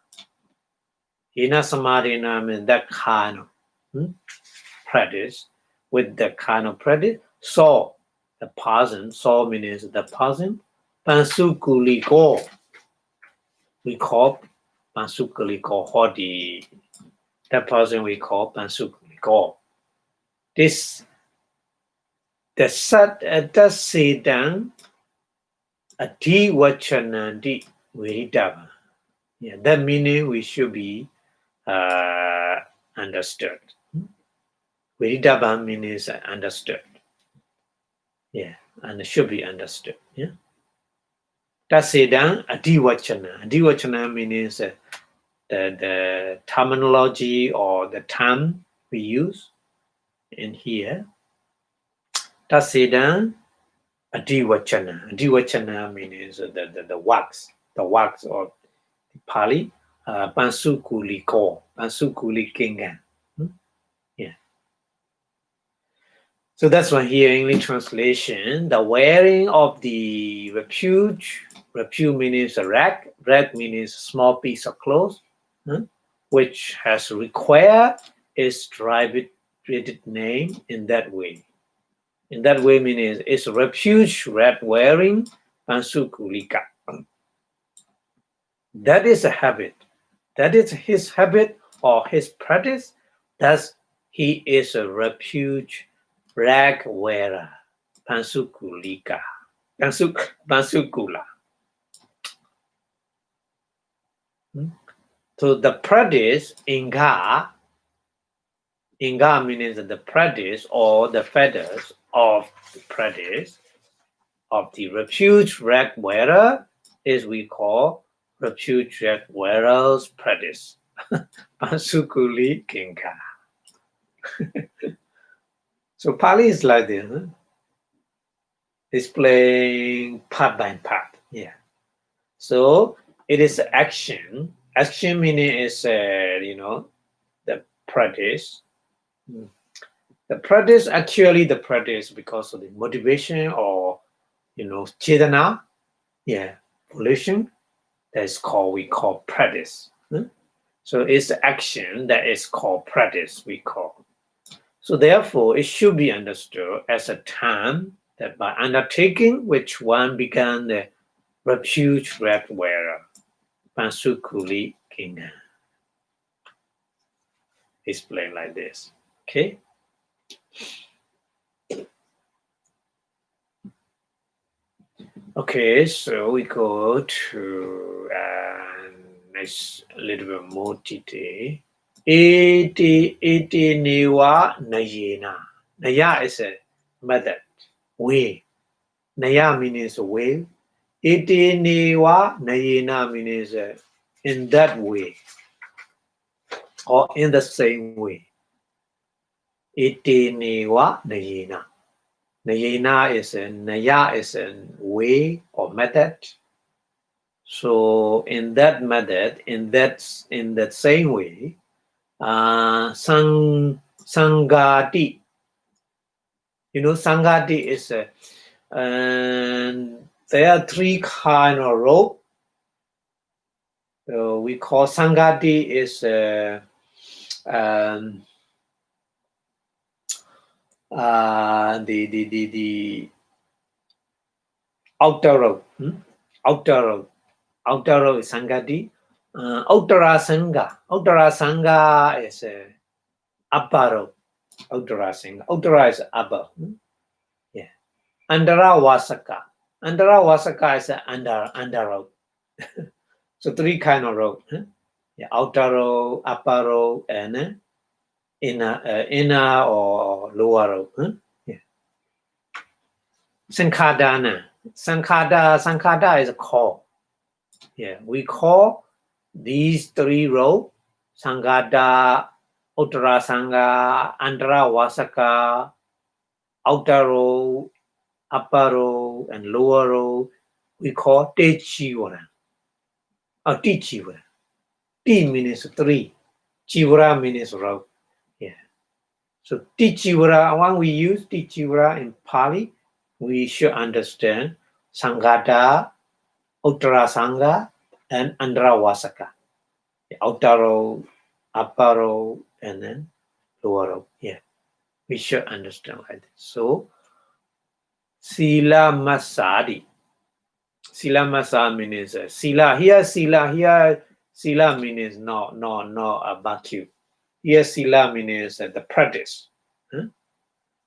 Yena samadena means that kind of practice. With that kind of practice, so the person, so means the person, pansukuliko, we call pansukuliko hodi. That person we call pansukuliko. This, the sat siddhang adi vachanandi viridava. Yeah, that meaning we should be understood. Viridava means understood. Yeah, and it should be understood. Yeah. Tasidang adivachana. Adivachana means the terminology or the term we use in here. Tasidang adivachana. Adivachana means the wax. The wax of the Pali. Pansukuliko. Pansukulikinga. Yeah. So that's why here English translation, the wearing of the refuge means a rag means a small piece of cloth, which has required its derivative name in that way. In that way means it's refuge rag wearing pansukulika. That is a habit. That is his habit or his practice. Thus, he is a refuge rag wearer, pansukulika, pansukula. So the practice, inga means the practice or the feathers of the practice of the refuge rag wearer is we call refuge rag wearer's practice, pansukuli kinga. So Pali is like this, displaying part by part. Yeah. So it is action. Action meaning is the practice. The practice actually the practice because of the motivation or chetana, volition. That's we call practice. So it's action that is called practice. We call. So therefore, it should be understood as a term that by undertaking which one began the refuge rag wearer, pansukuli kinga. Explain like this. Okay. Okay, so we go to next little bit more detail. Iti niwa nayena. Naya is a method, way. Naya means way. Iti niwa nayena means in that way or in the same way. Iti niwa nayena. Nayena is a naya is a way or method. So in that method, in that same way, sangati. Sangati is there are three kind of rope. We call sangati is the outer rope. Outer rope is sangati. Uttara sangha is upper rope. Uttara sangha. Uttara is upper. Yeah. Andara wasaka is under rope. So three kind of rope. Yeah. Outer rope, upper rope, and inner or lower rope. Yeah. Sankhada is a call. Yeah, we call these three rope, Sanghada, Uttara Sangha, Andara Wasaka, outer row, upper row, and lower row, we call Techivara. Or Tichivara. T means three. Chivara means row. Yeah. So Tichivara, when we use Tichivara in Pali, we should understand Sanghada, Uttara Sangha, and Andhra Vasaka. The outer row, upper row, and then lower row. Yeah, we should understand like this. So, Sila Masadi. Sila Masa means Sila. Here, Sila means no, a vacuum. Here, Sila means the practice, the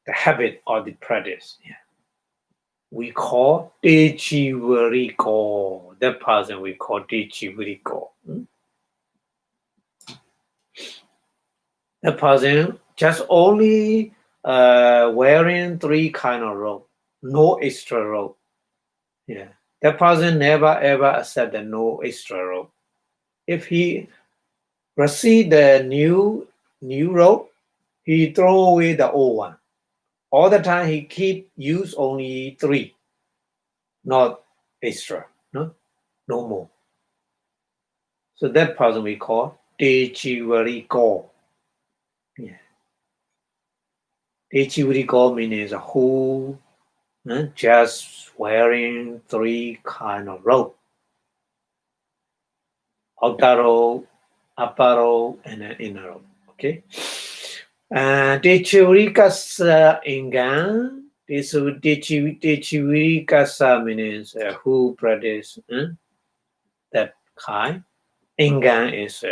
habit or the practice. Yeah. We call Techiviriko. That person we call Techiviriko. That person just only wearing 3 kind of robe, no extra robe. Yeah. That person never ever accept the no extra robe. If he receive the new robe, he throw away the old one. All the time he keep use only 3, not extra, no more. So that person we call Techiviriko. Yeah. Techiviriko means who just wearing 3 kind of robe. Outer robe, upper robe, and an inner robe. Okay. Techivirikasa ingan. Techivirikasa means who practice that kind. Ingan is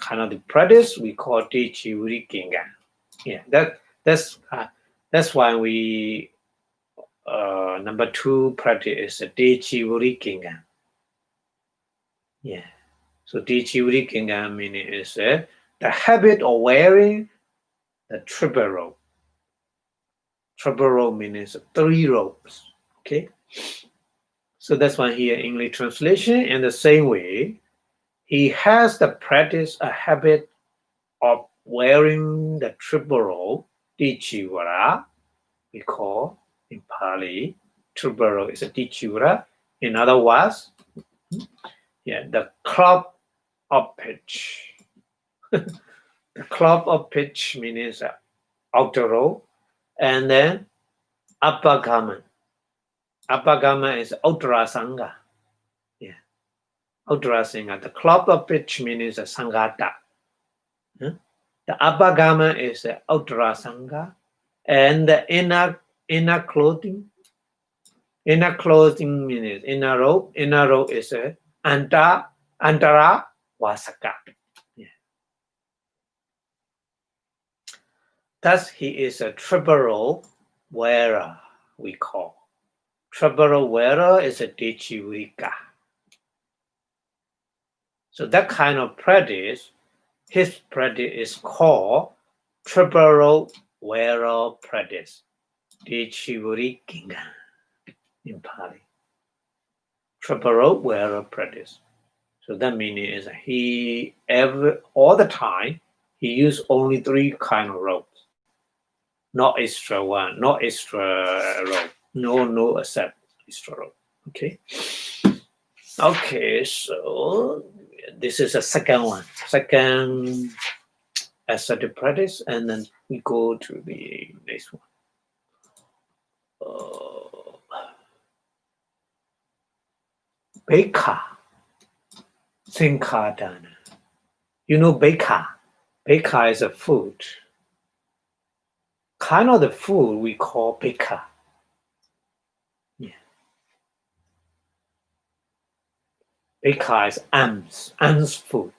kind of the practice we call Techivirikingen. Yeah, that's why we number 2 practice is Techivirikingen. Yeah. So Techivirikingen meaning is the habit of wearing the triple robe. Triple robe means 3 robes. Okay. So that's why here English translation. In the same way, he has the practice, a habit of wearing the triple robe, Tichivara, we call in Pali. Triple robe is a Tichivara. In other words, the club of pitch. The club of pitch means outer robe, and then upper garment. Upper garment is Uttara Sangha. Yeah. Uttara Sangha. The club of pitch means Sangata. The upper garment is Uttara Sangha. And the inner clothing. Inner clothing means inner robe. Inner robe is Antara Vasaka. Yeah. Thus, he is a triple robe wearer, we call. Triple robe wearer is a Techivirika. So that kind of practice, his practice is called triple robe wearer practice. Techivirikingen in Pali. Triple robe wearer practice. So that meaning is all the time he used only 3 kind of robes. Not extra one, not extra robe. No except extra robe. Okay. Okay, so this is a second one. Second ascetic practice, and then we go to the next one. Beka. Sinkadana. You know beka. Beka is a food. Kind of the food we call beka. Yeah. Beka is ants food.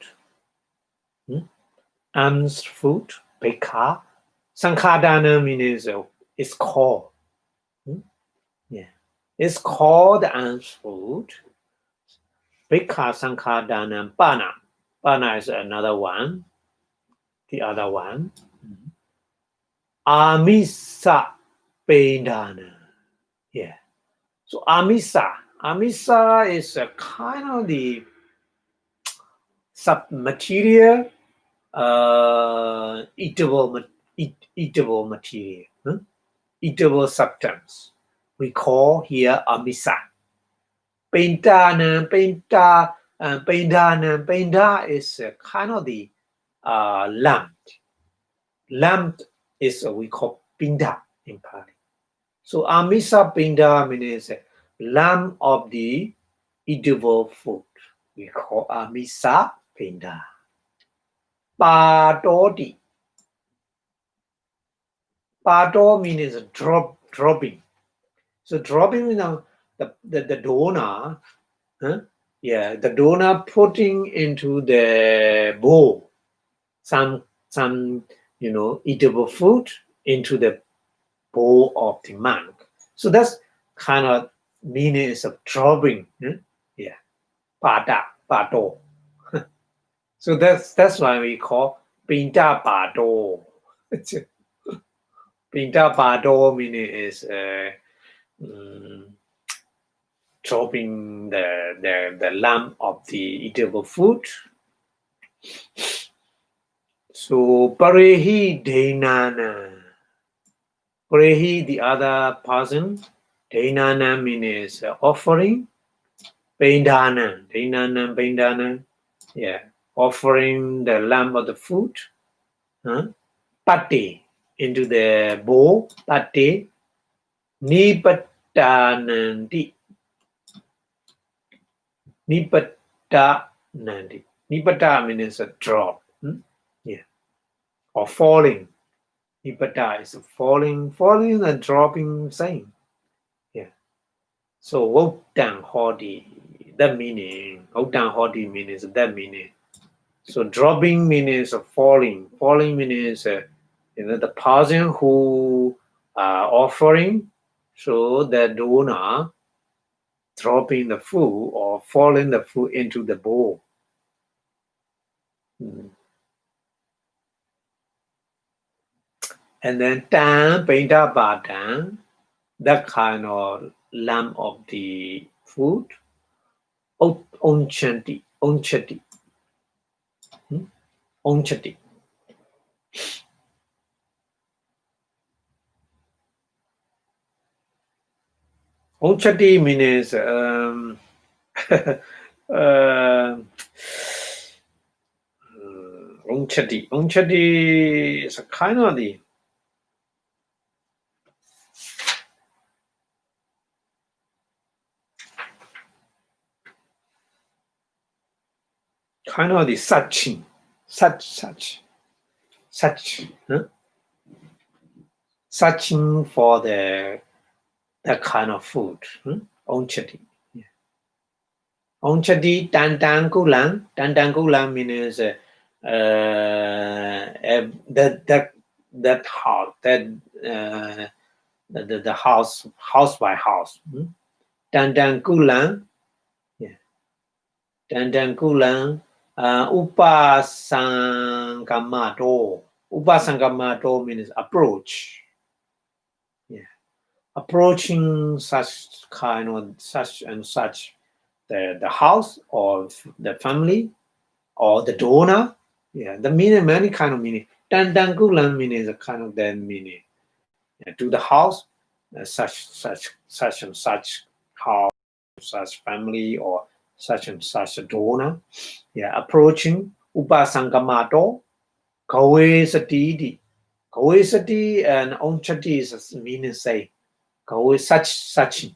Ants food, beka. Sankadana means it's called. Yeah. It's called ants food. Beka Sankadana Bana. Bana is another one. The other one. Amisa Bedana. Yeah. So Amisa. Amisa is a kind of the submaterial, eatable material, eatable substance. We call here Amisa. Pendana is kind of the lamb. Lamb is we call pinda in Pali. So Amisa pinda means lamb of the eatable food. We call Amisa Pinda. Padodi. Pado means dropping. So dropping means the donor, the donor putting into the bowl some eatable food into the bowl of the monk. So that's kind of meaning is of dropping. Pado. So that's why we call Pinta Pado. Pinta Pado meaning is dropping the lump of the eatable food. So Parehi Deinana. Parehi, the other person. Deinana means offering. Deinana. Yeah. Offering the lump of the food. Patti into the bowl. Patti. Nipatanandi. Nipatanandi. Nipata means a drop. Or falling. Nipata is falling and dropping same. So Wotang Hodi, that meaning. Wotang Hodi means that meaning. So dropping means falling. Falling means the person who offering. So the donor dropping the food or falling the food into the bowl. And then tan, painta batan, that kind of lump of the food. Onchati. Onchati means Onchati is a kind of the such searching for that kind of food. Onchati. Onchati Tantangulang. Tantangulang means that house, the house by house. Tantangulang. Tantangulang. Upasangamato. Upasangamato means approach. Approaching such the house or the family or the donor. The meaning, many kind of meaning. Tantangulang means a kind of that meaning. To the house, such and such house, such family or such and such a donor. Approaching upasangamato, kawesati. Kawesati and onchati is meaning say, such.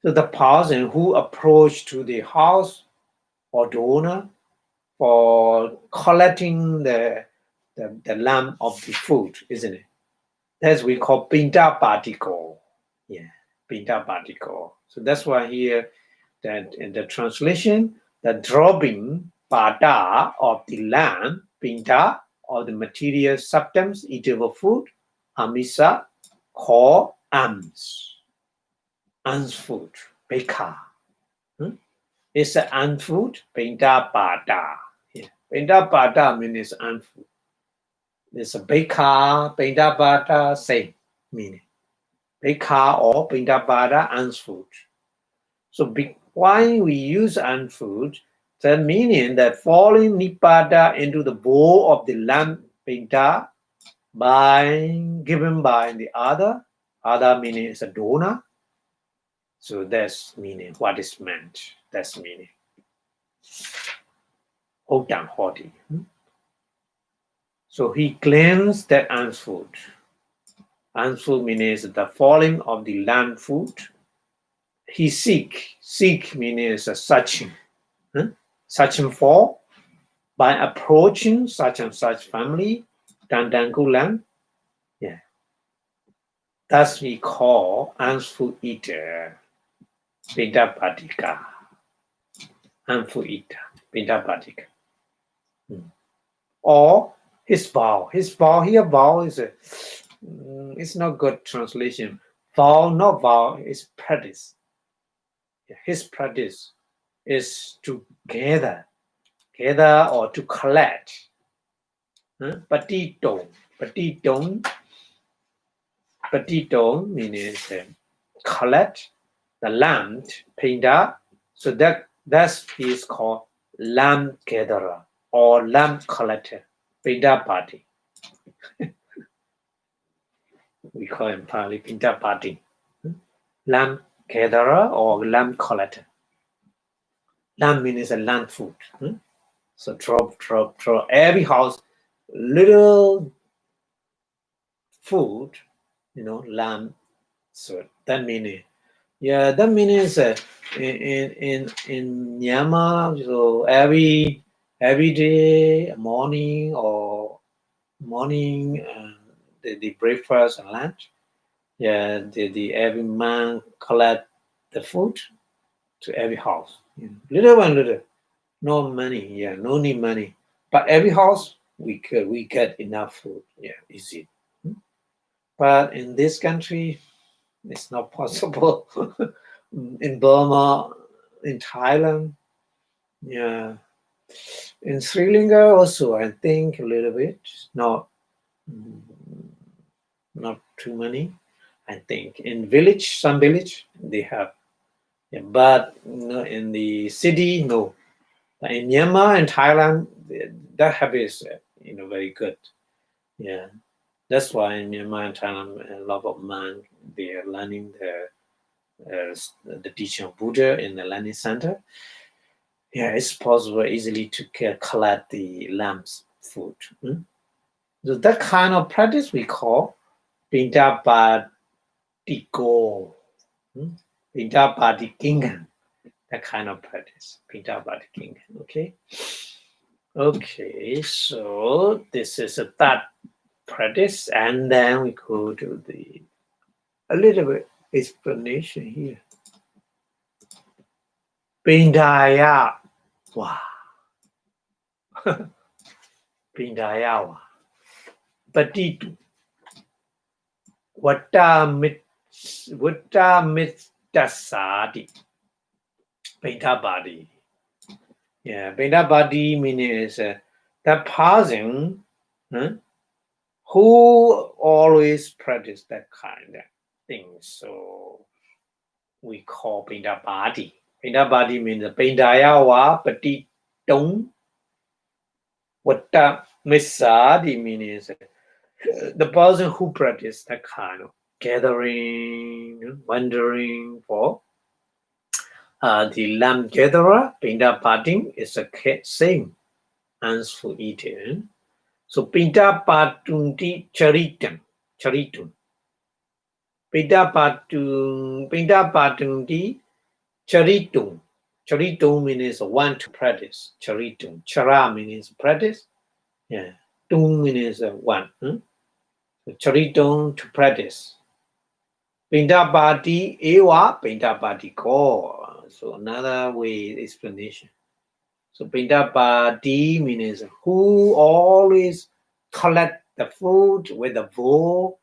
So the person who approached to the house or donor for collecting the lump of the food, isn't it? That's we call pinta particle. Pinta particle. So that's why here that in the translation, the dropping pada of the lamb, pinta, or the material substance, eatable food, amisa, called ants food, beka. It's an ant food, pinta pada. Pinta pada means ant food. It's a beka, pinta pada, same meaning. Beka or pinta pada, ant food. So why we use ant food? The meaning that falling nipada into the bowl of the lamp pinta given by the other meaning is a donor. So that's meaning what is meant. That's meaning. Otang Hoti. So he claims that ant food means the falling of the land food he seek means searching, searching for, by approaching such and such family, Dandangulan, yeah. Thus we call unfood eater, Pindapadika, unfood eater, Pindapadika. Or his vow. His vow here, vow is it's not good translation. Vow, not vow, is practice. His practice is to gather or to collect. Patitong means collect the land, pinda. So that is called lamb gatherer or lamb collector, pinda party. We call him Pali pinda party. Lamb gatherer or lamb collector. Lamb means a land food. So drop. Every house, little food, lamb. So that means, in Myanmar, so every day morning the breakfast and lunch, the every man collect the food to every house, little by little, no money, no need money, but every house we get enough food, easy. But in this country, it's not possible. In Burma, in Thailand, in Sri Lanka also, I think a little bit, not too many. I think in some village they have, but in the city, no. But in Myanmar and Thailand, that habit is very good. Yeah, that's why in Myanmar and Thailand, a lot of men, they are learning the teaching of Buddha in the learning center. Yeah, it's possible easily to collect the lamb's food. So that kind of practice we call Pindapatiko, Pindapatikingan. That kind of practice, Pindapatikingan. Okay, so this is a third practice, and then we go to a little bit explanation here. Pindaya, wow. Pindayawa. Patitu. Vitamittasadi. Pindabadi. Yeah, Pindabadi means that person who always practice that kind of thing. So we call Pindabadi. Pindabadi means Pindayawa Patitung. Vitamittasadi means the person who practice that kind of gathering, wandering for the lamb gatherer, pinda parting is the same as for eating. So pinda patunti charitum. Pinda patunti charitum. Charitum means one to practice. Charitum. Chara means practice. Yeah. Tung means one. Charitum to practice. Pindapati ewa pindapati ko. So another way explanation. So pindapati means who always collect the food with the bowl,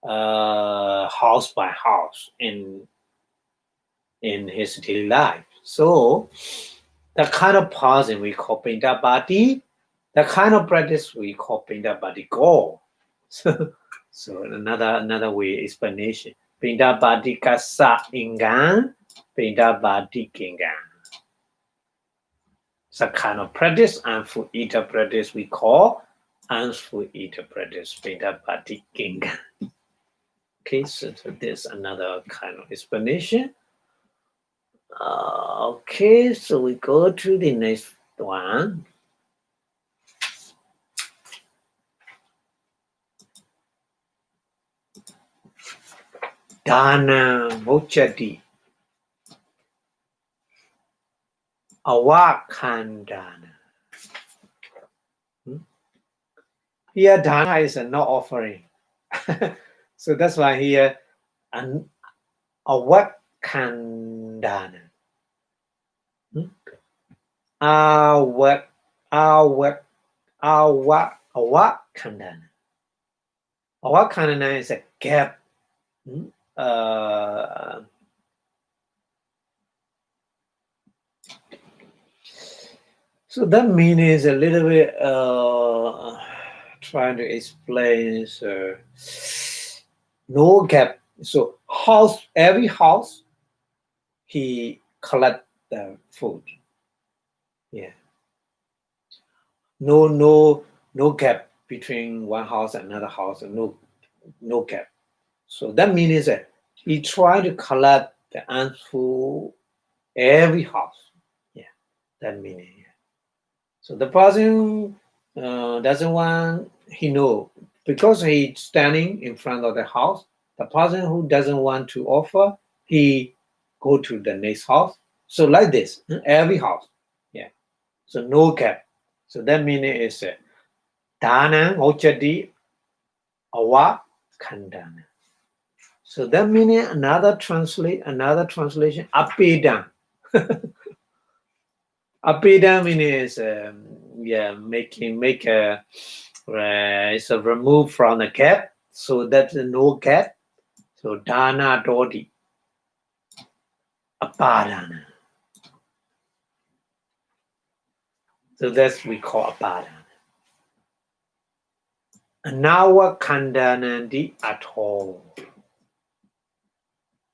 house by house in his daily life. So the kind of person we call pindapati, the kind of practice we call pindapati ko. So another way explanation. Pindapati kasa ingan, pindapati kingan. So kind of practice and food eater practice we call and food eater practice, pindapati kingan. Okay, so there's another kind of explanation. Okay, so we go to the next one. Dana mochati. Awakandana. Here dana is not offering. So that's why here an awakandana. Awakandana. Awakandana is a gap. So that means a little bit trying to explain no gap. So every house he collect the food. Yeah. No gap between one house and another house, and no gap. So that means that he try to collect the ant food every house. Yeah, that meaning. Yeah. So the person doesn't want, he know, because he's standing in front of the house, the person who doesn't want to offer, he go to the next house. So like this, every house. Yeah. So no gap. So that meaning is dana ochadi awa kandana. So that meaning another translation apedam. Apedam means it's a remove from the gap, so that's no gap. So dana dodi apadana. So that's we call apadana. Anawa kandana di at all.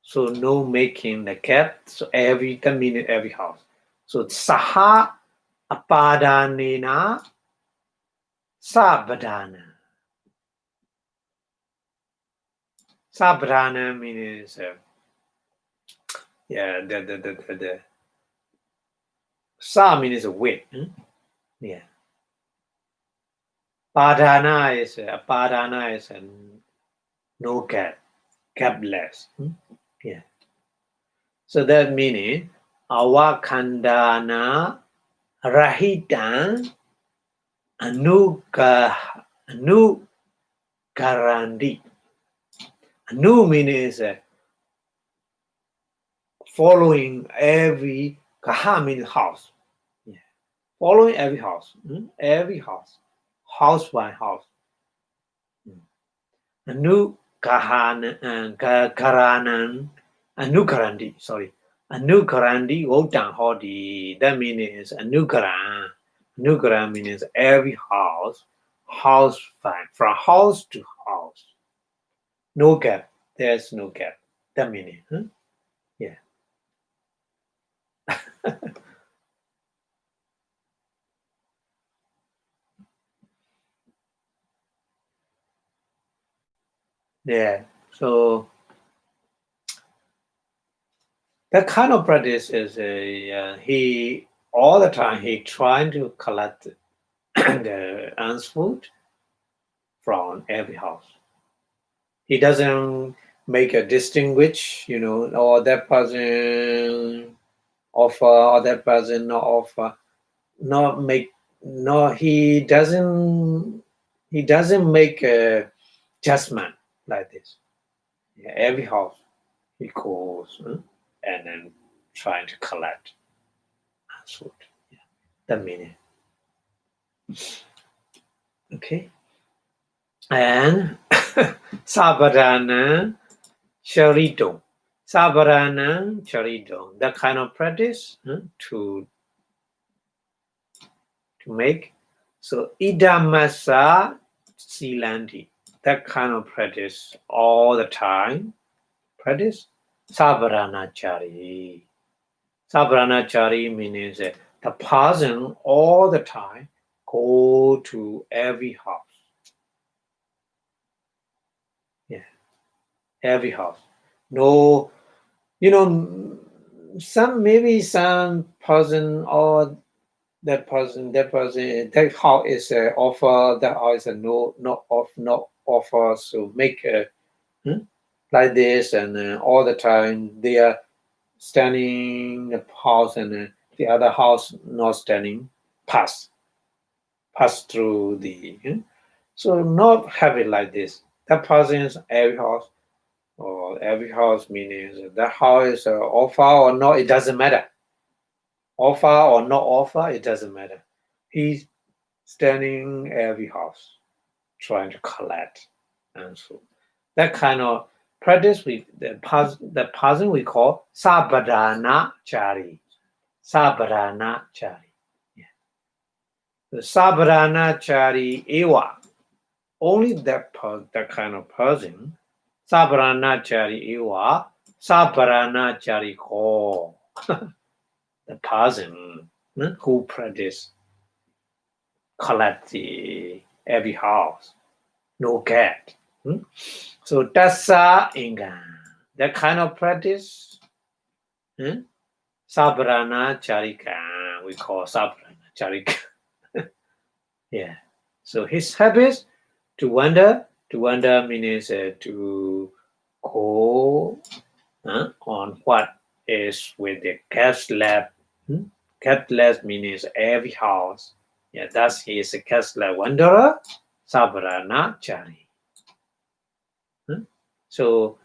So no making the gap. So every house. So saha apadanena sabadana. Sabadana means the sa means weight. Yeah. Padana is no gap, gapless. Yeah. So that meaning awakandana rahitan anugarandi. Anu means following every kaha means house. Yeah. Following every house. Every house. House by house. Anugarandi, sorry. Anugarandi wotan hodi. That means anugaran. Anugaran means every house. House from house to house. No gap. There's no gap. That meaning. Yeah. Yeah. So that kind of practice is he all the time he trying to collect the ants food from every house. He doesn't make a distinguish, or that person offer or that person not offer, he doesn't make a judgment like this. Yeah, every house he calls and then trying to collect food. Yeah, the meaning. Okay. And Sabadana Charito. Sabadana Charito. That kind of practice to make. So Idamasa Silanti. That kind of practice all the time. Practice Sabaranachari. Sabaranachari means the person all the time go to every house. Yeah, every house. No, some person or that person, that house is offer, that house is not offer. So make like this, and all the time they are standing in the house and the other house not standing, pass through the. So not have it like this. That person is every house, or every house meaning that house is offer or not, it doesn't matter. Offer or not offer, it doesn't matter. He's standing every house, trying to collect, and so that kind of practice the person we call sabadana chari. Sabadana chari. Yeah. The sabadana chari ewa. Only that kind of person. Sabadana chari ewa. Sabadana chari ko. The person who practice collect every house, no cat. So tassa inga, that kind of practice, sabrana charika, we call sabrana charika. Yeah. So his habits to wander means to go on what is with the cat lab. Cat lab means every house. Yeah, that's his cat lab wanderer, sabrana chari. So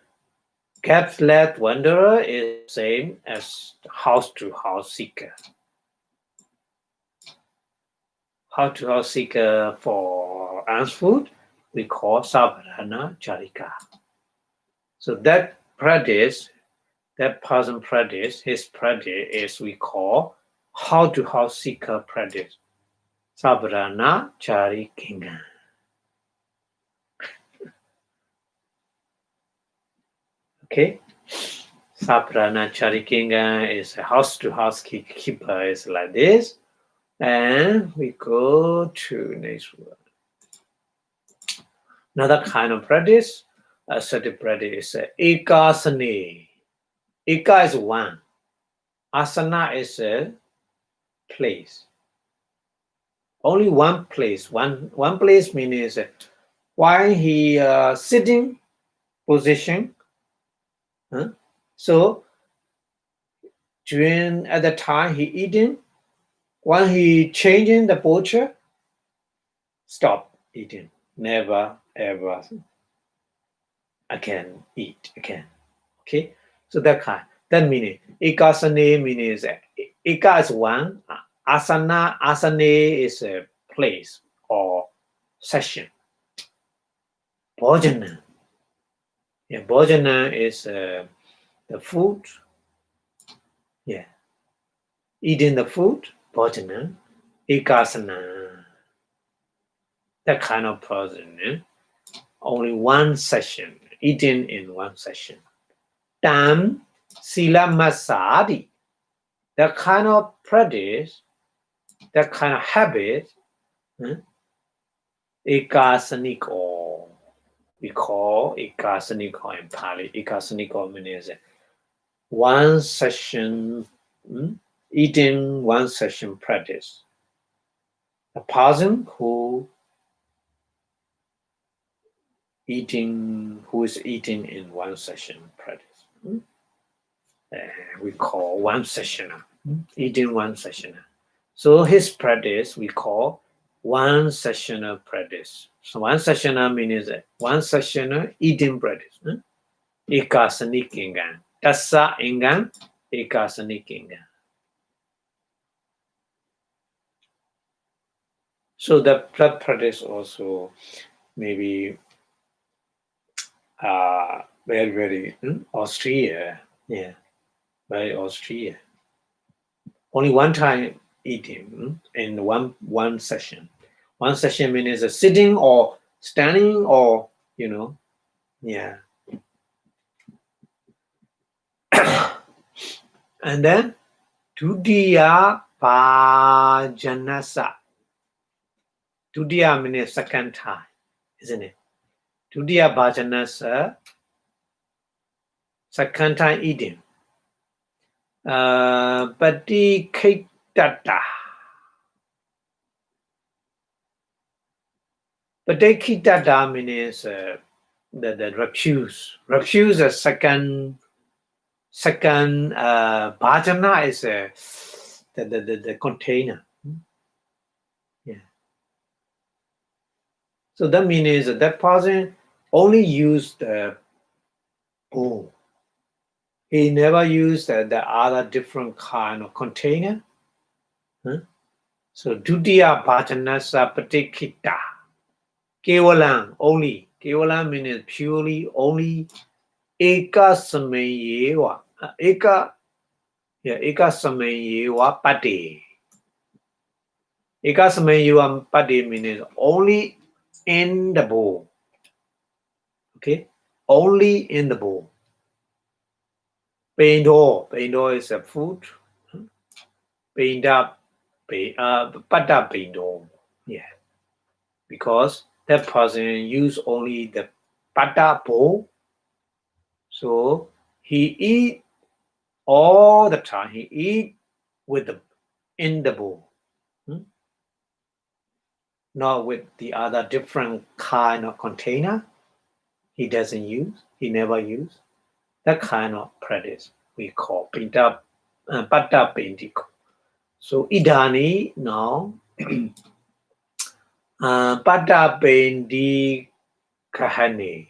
cat-led wanderer is same as house-to-house seeker. House-to-house seeker for alms food, we call sabharana charika. So that practice, that person practice, his practice is we call house-to-house seeker practice. Sabharana charikinga. Okay, Saprana Charikinga is a house-to-house keeper is like this, and we go to next one. Another kind of practice, ascetic practice is ekasane. Eka is one, asana is a place. Only one place. One place means while he sitting position. So during at the time he eating, when he changing the posture, stop eating. Never ever again eat again. Okay, so that meaning ekasane means eka is one, asane is a place or session. Bhojana, yeah, bhojana is the food. Yeah, eating the food, bhojana, ekasana. That kind of person, only one session, eating in one session. Tam sila masadi, that kind of practice, that kind of habit, ekasaniko. We call ekasaniko in Pali. Ekasaniko means one session, eating one session practice. A person who is eating in one session practice. We call one sessioner, eating one sessioner. So his practice we call one sessioner practice. So one sessioner means one sessioner eating practice. Ekasani kingan. Tassa ingan, ekasani kingan. So that practice also maybe very, very Austria. Yeah, very Austria. Only one time eating in one session. One session means sitting or standing or yeah. And then Tudiya Bhajanasa. Tudiya means second time, isn't it? Tudiya Bhajanasa, second time eating. Patikitata. Patikitata means the refuse. Refuse is second bhajana is the container. Yeah. So that means that person only used the bowl. He never used the other different kind of container. So Dutiya Bhajanasa Patikita. Kevalam only. Kevalam means purely only. Eka Samayewa. Eka Samayewa Pati. Eka Samayewa Pati means only in the bowl. Okay? Only in the bowl. Pendo is a food. Penda, Pada Pendo. Yeah. Because that person use only the Pada bowl. So he eat all the time. He eat with in the bowl. Not with the other different kind of container. He doesn't use. He never use. That kind of practice we call Pada Pendiko. So idani now Pada Pendi Kahani.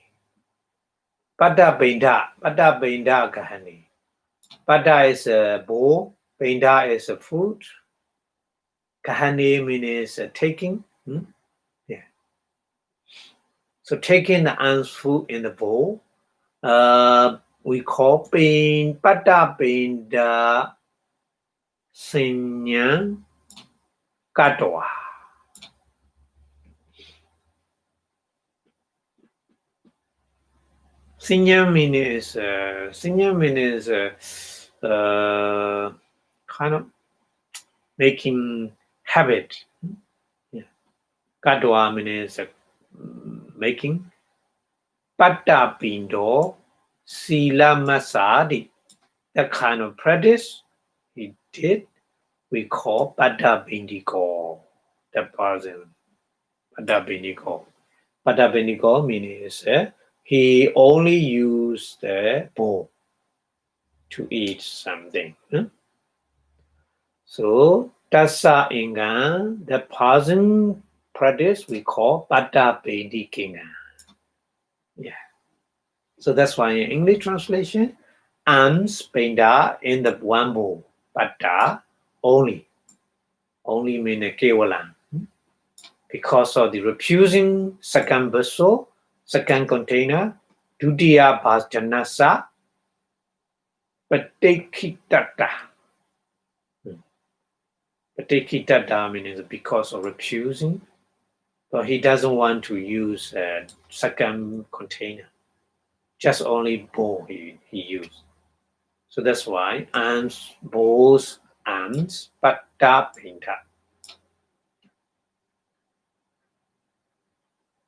Pada Benda Kahani. Pada is a bowl, Benda is a food, Kahani means taking. Yeah. So taking the ants food in the bowl, we call Pada Benda Sinyang Katwa. Sinyang means kind of making habit. Yeah. Katwa means making. Pada Pindo Sila Masadi. That kind of practice he did, we call Pada Bindiko. That person. Pada Bindiko. Pada Bindiko means he only used the bowl to eat something. So Tassa Ingan, the person practice we call Pada Bindikinga. Yeah. So that's why in English translation, ants Benda in the one bowl. Pada only mean a kevalam. Because of the refusing second vessel, second container, Dutiya Bhajanasa Patikitata. Patikitata means because of refusing, but he doesn't want to use a second container. Just only bowl he used. So that's why ants, bowls, ants, Pada Pinta.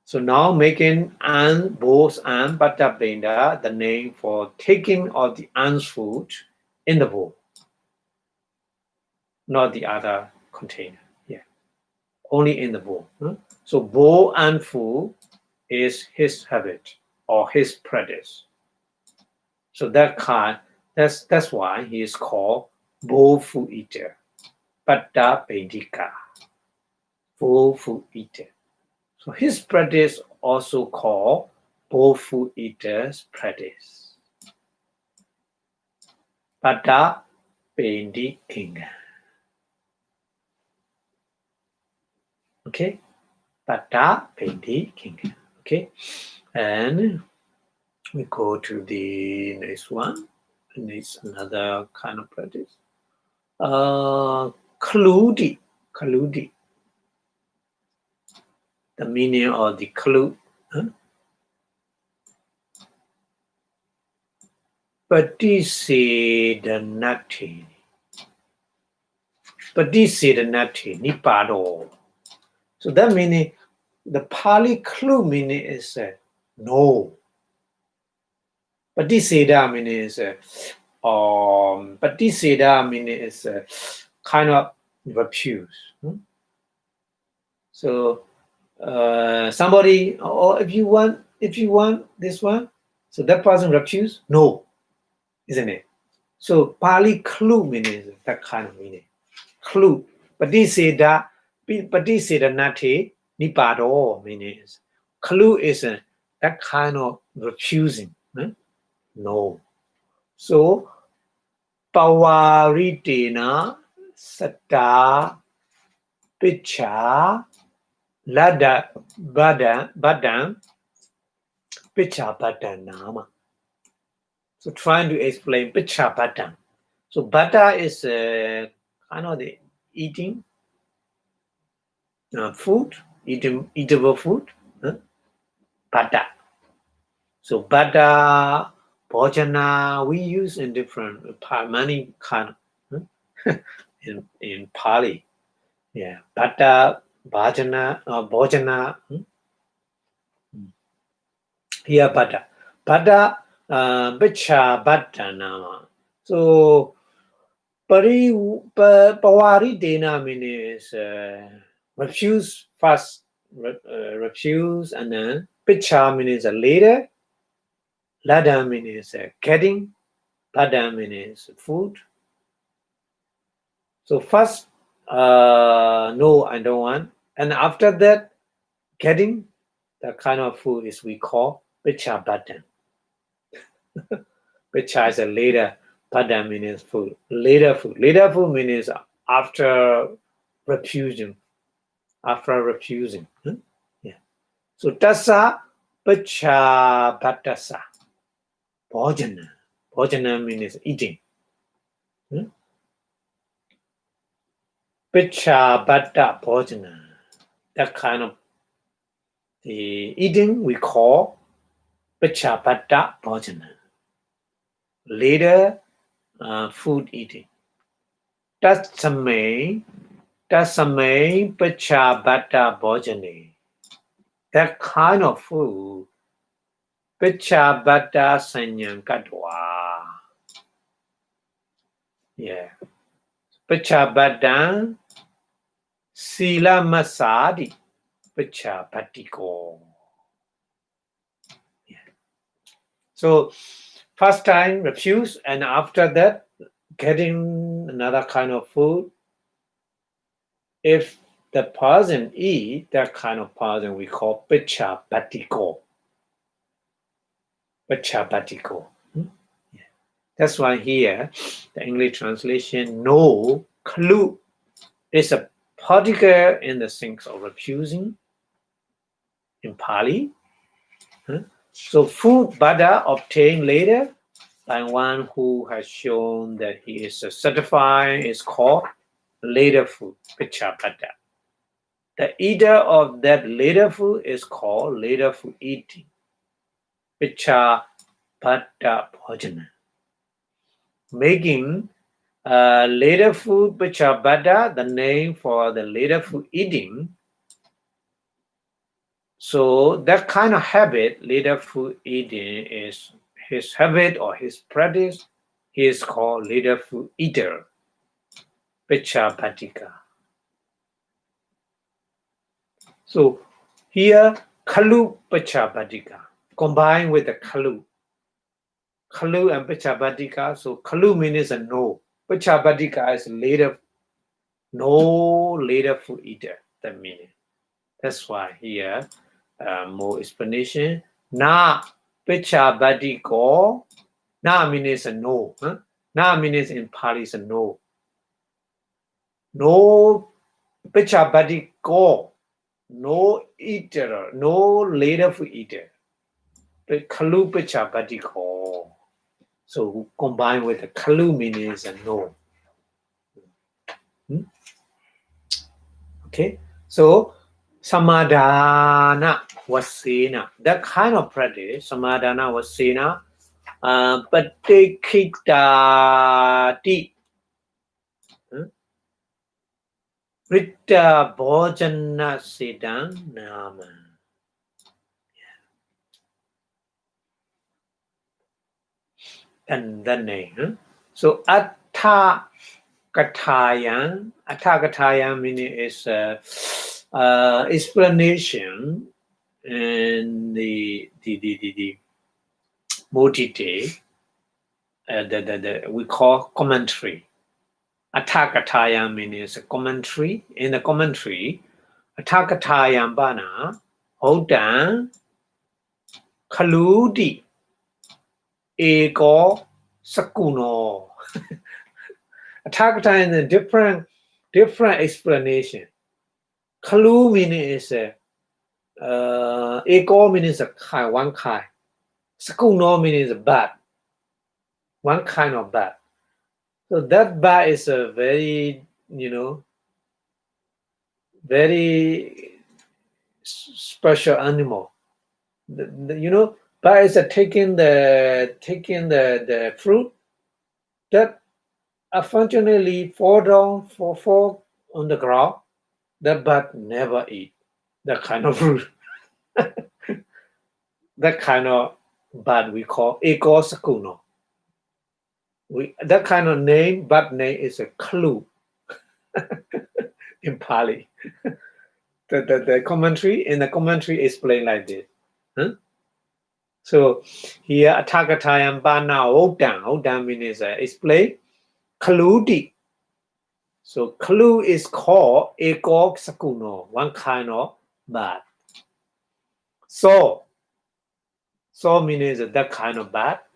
So now making ant, bowls, and Pada Pinta the name for taking of the ant's food in the bowl, not the other container. Yeah, only in the bowl. So bowl and food is his habit or his practice. So that's why he is called bowl food eater, Pada Pendika, bowl food eater. So his practice also called bowl food eater's practice. Pada Pendikinga. Okay, Pada Pendikinga. Okay, and we go to the next one. And it's another kind of practice. Kaludi. The meaning of the clue. Patisedanati. Nipado. So that meaning, the Pali clue meaning is no. Patiseda meaning is Patiseda meaning is kind of refuse. So somebody, or if you want this one, so that person refuse, no, isn't it? So Pali clue meaning that kind of meaning. Clue. Patiseda nati nipado means clue is that kind of refusing. No. So pawaritena satta picha lada badam picha nama. So trying to explain picha badam. So bada is kind of the eating food, eatable food. Bada. So bada, bhojana, we use in different many kind in Pali. Yeah, bada, bhajana, bhojana. Here bada. Bada, bicha bada nama. So pawari dena means refuse first, refuse, and then picha means later, lada means getting, pada means food. So first, no, I don't want, and after that, getting the kind of food is we call picha bada. Picha is a later, pada means food, later food. Later food means after refusing. After refusing. Yeah. So tassa pacha bhattasa. Bhojana. Bhojana means eating. Pacha bhatta bhojana. That kind of the eating we call pacha bhatta bhojana. Later food eating. Tatsamay pacha bhatta bhojane. That kind of food, picha bhatta sanyam katwa. Yeah. Picha bhatta sila masadi. Picha bhattiko. Yeah. So first time refuse, and after that getting another kind of food. If the person eat that kind of person, we call picha bhattiko. Picha bhattiko. Yeah. That's why here the English translation no clue is a particle in the sense of refusing in Pali. So food bada obtained later by one who has shown that he is certified is called later food, picha bada. The eater of that later food is called later food eating, picha bada bhojana. Making later food picha bada the name for the later food eating. So that kind of habit, later food eating, is his habit or his practice. He is called later food eater, picha bhattika. So here, kalu picha bhattika, combined with the kalu. Kalu and picha bhattika. So kalu means a no. Picha bhattika is later, no later food eater. That meaning. That's why here, more explanation. Na picha bhattiko. Na means a no. Na means in Pali is a no. No picha bhattiko. No eater. No later food eater. Kalu picha bhattiko. So combined with the kalu means a no. Okay. So samadhana vasena. That kind of practice, samadhana vasena, patikitati. Rita bhojana siddham nama. And the name. So atta kathayan. Atta kathayan meaning is explanation and the modite. We call commentary. Athakataya means a commentary. In the commentary, Athakataya bana, Hodan, Kaludi, Ego, Sakuno. Athakataya is a different explanation. Kalu meaning is Ego means a kind, one kind. Sakuno means a bad, one kind of bad. So that bat is a very, very special animal. Bat is taking the fruit that unfortunately fall on the ground. That bat never eat that kind of fruit. That kind of bat we call ego sakuno. That kind of bat name is a clue in Pali. The commentary explain like this. Huh? So here Athakatayam Bana Odam means explain Kaludi. So Kalu is called Ego Sakuno, one kind of bat. So means that kind of bat.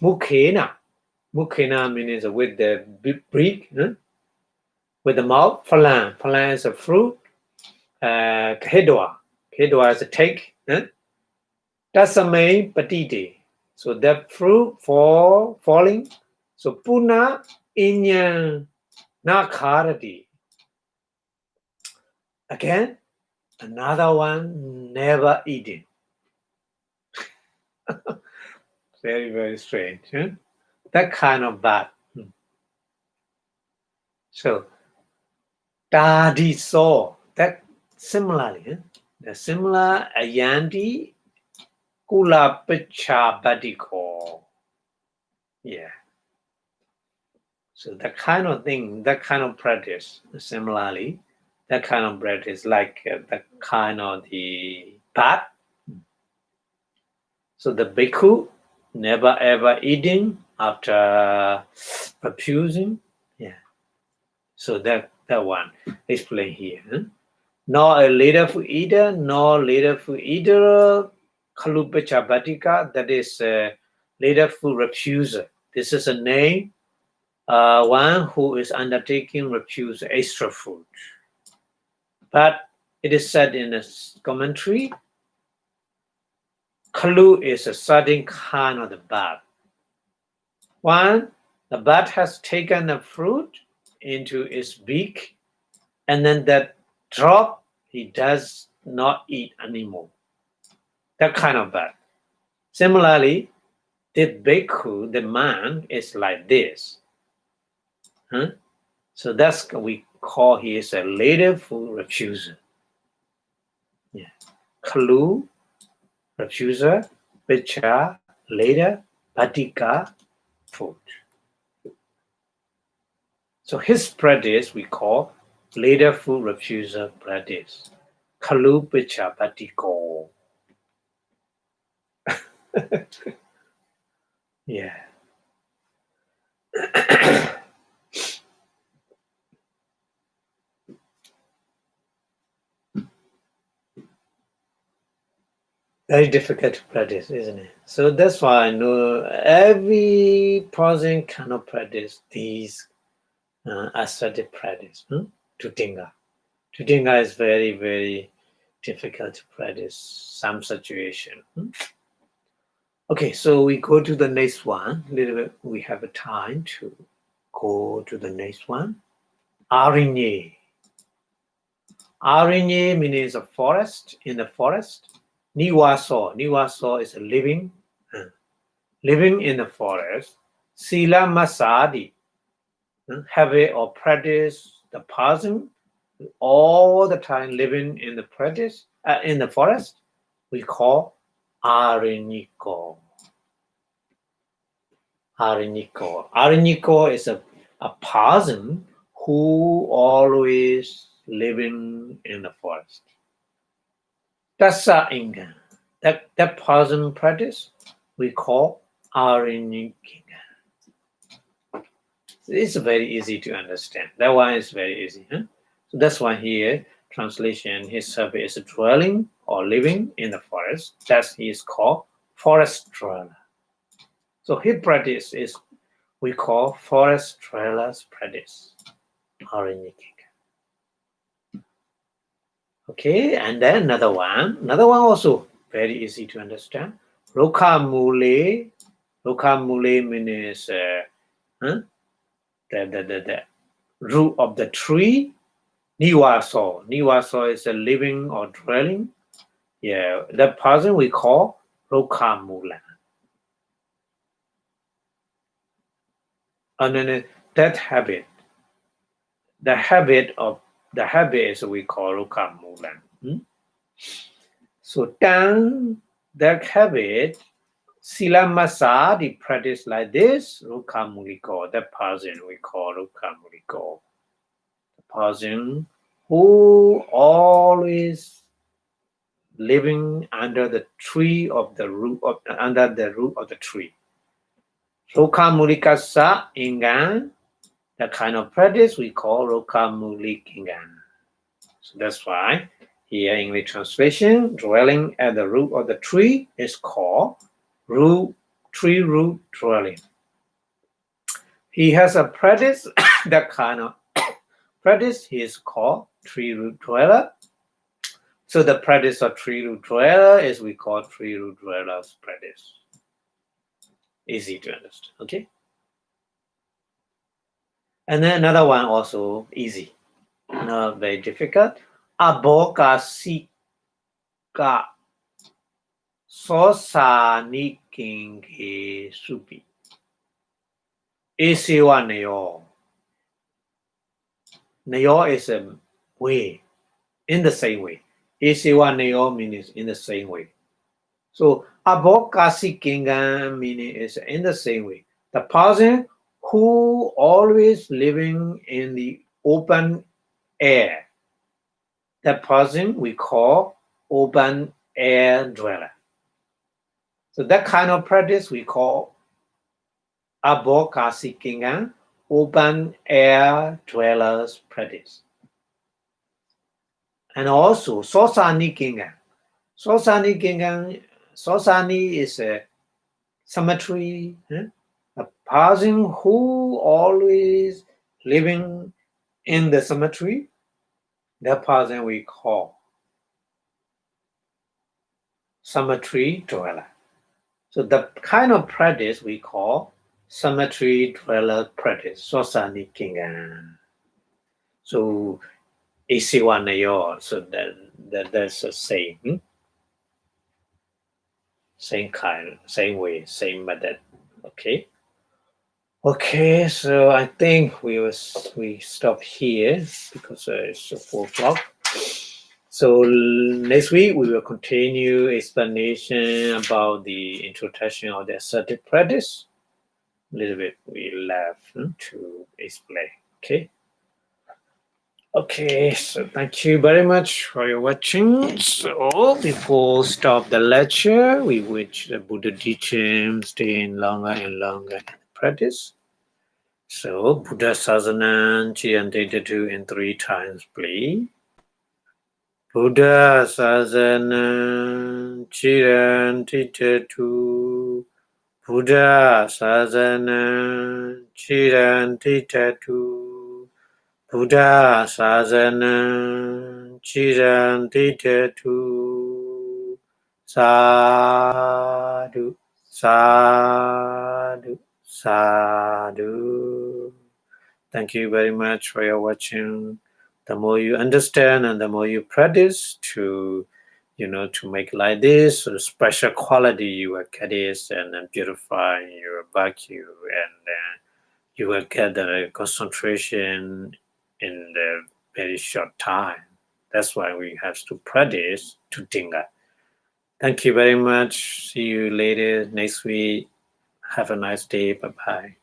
Mukhena means with the beak, with the mouth. Phalan is a fruit. Kedwa is a take. Tasame patite. So that fruit falling. So puna inya nakarati. Again, another one never eaten. Very, very strange. That kind of bat. So Tadi saw that similarly. The similar Ayandi Kula Picha Badiko. Yeah. So that kind of thing, that kind of practice, similarly, that kind of practice like the kind of the bat. So the bhikkhu never ever eating after refusing. Yeah. So that one explained here. Nor a later food eater, nor later food eater, Kalupacha Batika, that is a later food refuser. This is a name, one who is undertaking refuse extra food. But it is said in a commentary, Kalu is a certain kind of the bat. One, the bat has taken the fruit into its beak, and then that drop, he does not eat anymore. That kind of bat. Similarly, the bhikkhu, the man, is like this. So that's what we call he is a later food refuser. Yeah. Kalu, refuser, Picha, later, Patika, food. So his practice we call later food refuser practice. Kalu, Picha, Patiko. Yeah. Very difficult to practice, isn't it? So that's why I know every person cannot practice these ascetic practice. Tutinga. Tutinga is very, very difficult to practice some situation. Okay, so we go to the next one. A little bit, we have a time to go to the next one. Arinye. Arinye means a forest, in the forest. Niwaso is a living in the forest. Sila Masadi, have it or practice the person all the time living in the practice in the forest. We call Arinyiko. Arinyiko is a person who always living in the forest. Tassa Inga. That person practice we call Arinyika. It's very easy to understand. That one is very easy. Huh? So that's why here, translation, his service is dwelling or living in the forest. That's he is called forest dweller. So his practice is we call forest dweller's practice. Okay, and then another one also very easy to understand. Rokamule means the root of the tree. Niwaso is a living or dwelling. Yeah, that person we call Rokamula. And then that habit, the habit is we call Rokamula. So then that habit, Silamasa, the practice like this, Rukamuliko, that person we call Rukamuliko. The person who always living under the tree of the root of under the root of the tree. Rukamulikasa ingan, that kind of practice we call Rukamulikingan. So that's why here English translation, dwelling at the root of the tree is called tree root dwelling. He has a practice, that kind of practice he is called tree root dweller. So the practice of tree root dweller is we call tree root dweller's practice. Easy to understand, okay? And then another one also easy, not very difficult. Abokasika Sosanikinge Supi. Isiwa Neo. Neo is a way, in the same way. Isiwa Neo means in the same way. So Abokasi Kingan meaning is in the same way. The person who always living in the open air. That person we call open air dweller. So that kind of practice we call Abokasi Kingan, open air dwellers practice. And also Sosani Kingan. Sosani is a cemetery. A person who always living in the cemetery, that person we call cemetery dweller. So the kind of practice we call cemetery dweller practice, Sosani Kingan. So Isiwanayo, so that's the same. Same kind, same way, same method. Okay. Okay, so I think we stop here because it's 4 o'clock. So next week we will continue explanation about the introduction of the ascetic practice. A little bit we left to explain. Okay. Okay, so thank you very much for your watching. So before stop the lecture, we wish the Buddha teaching stay in longer and longer practice. So Buddha Sasana Chiantatu in 3 times, please. Buddha Sasana Chiantatu. Buddha Sasana Chiantatu. Buddha Sasana Chiantatu. Sadhu, sadhu, sadhu. Thank you very much for your watching. The more you understand and the more you practice to make like this, so special quality you will get this and then beautify your vacuum and you will get the concentration in the very short time. That's why we have to practice to tinga. Thank you very much. See you later next week. Have a nice day. Bye-bye.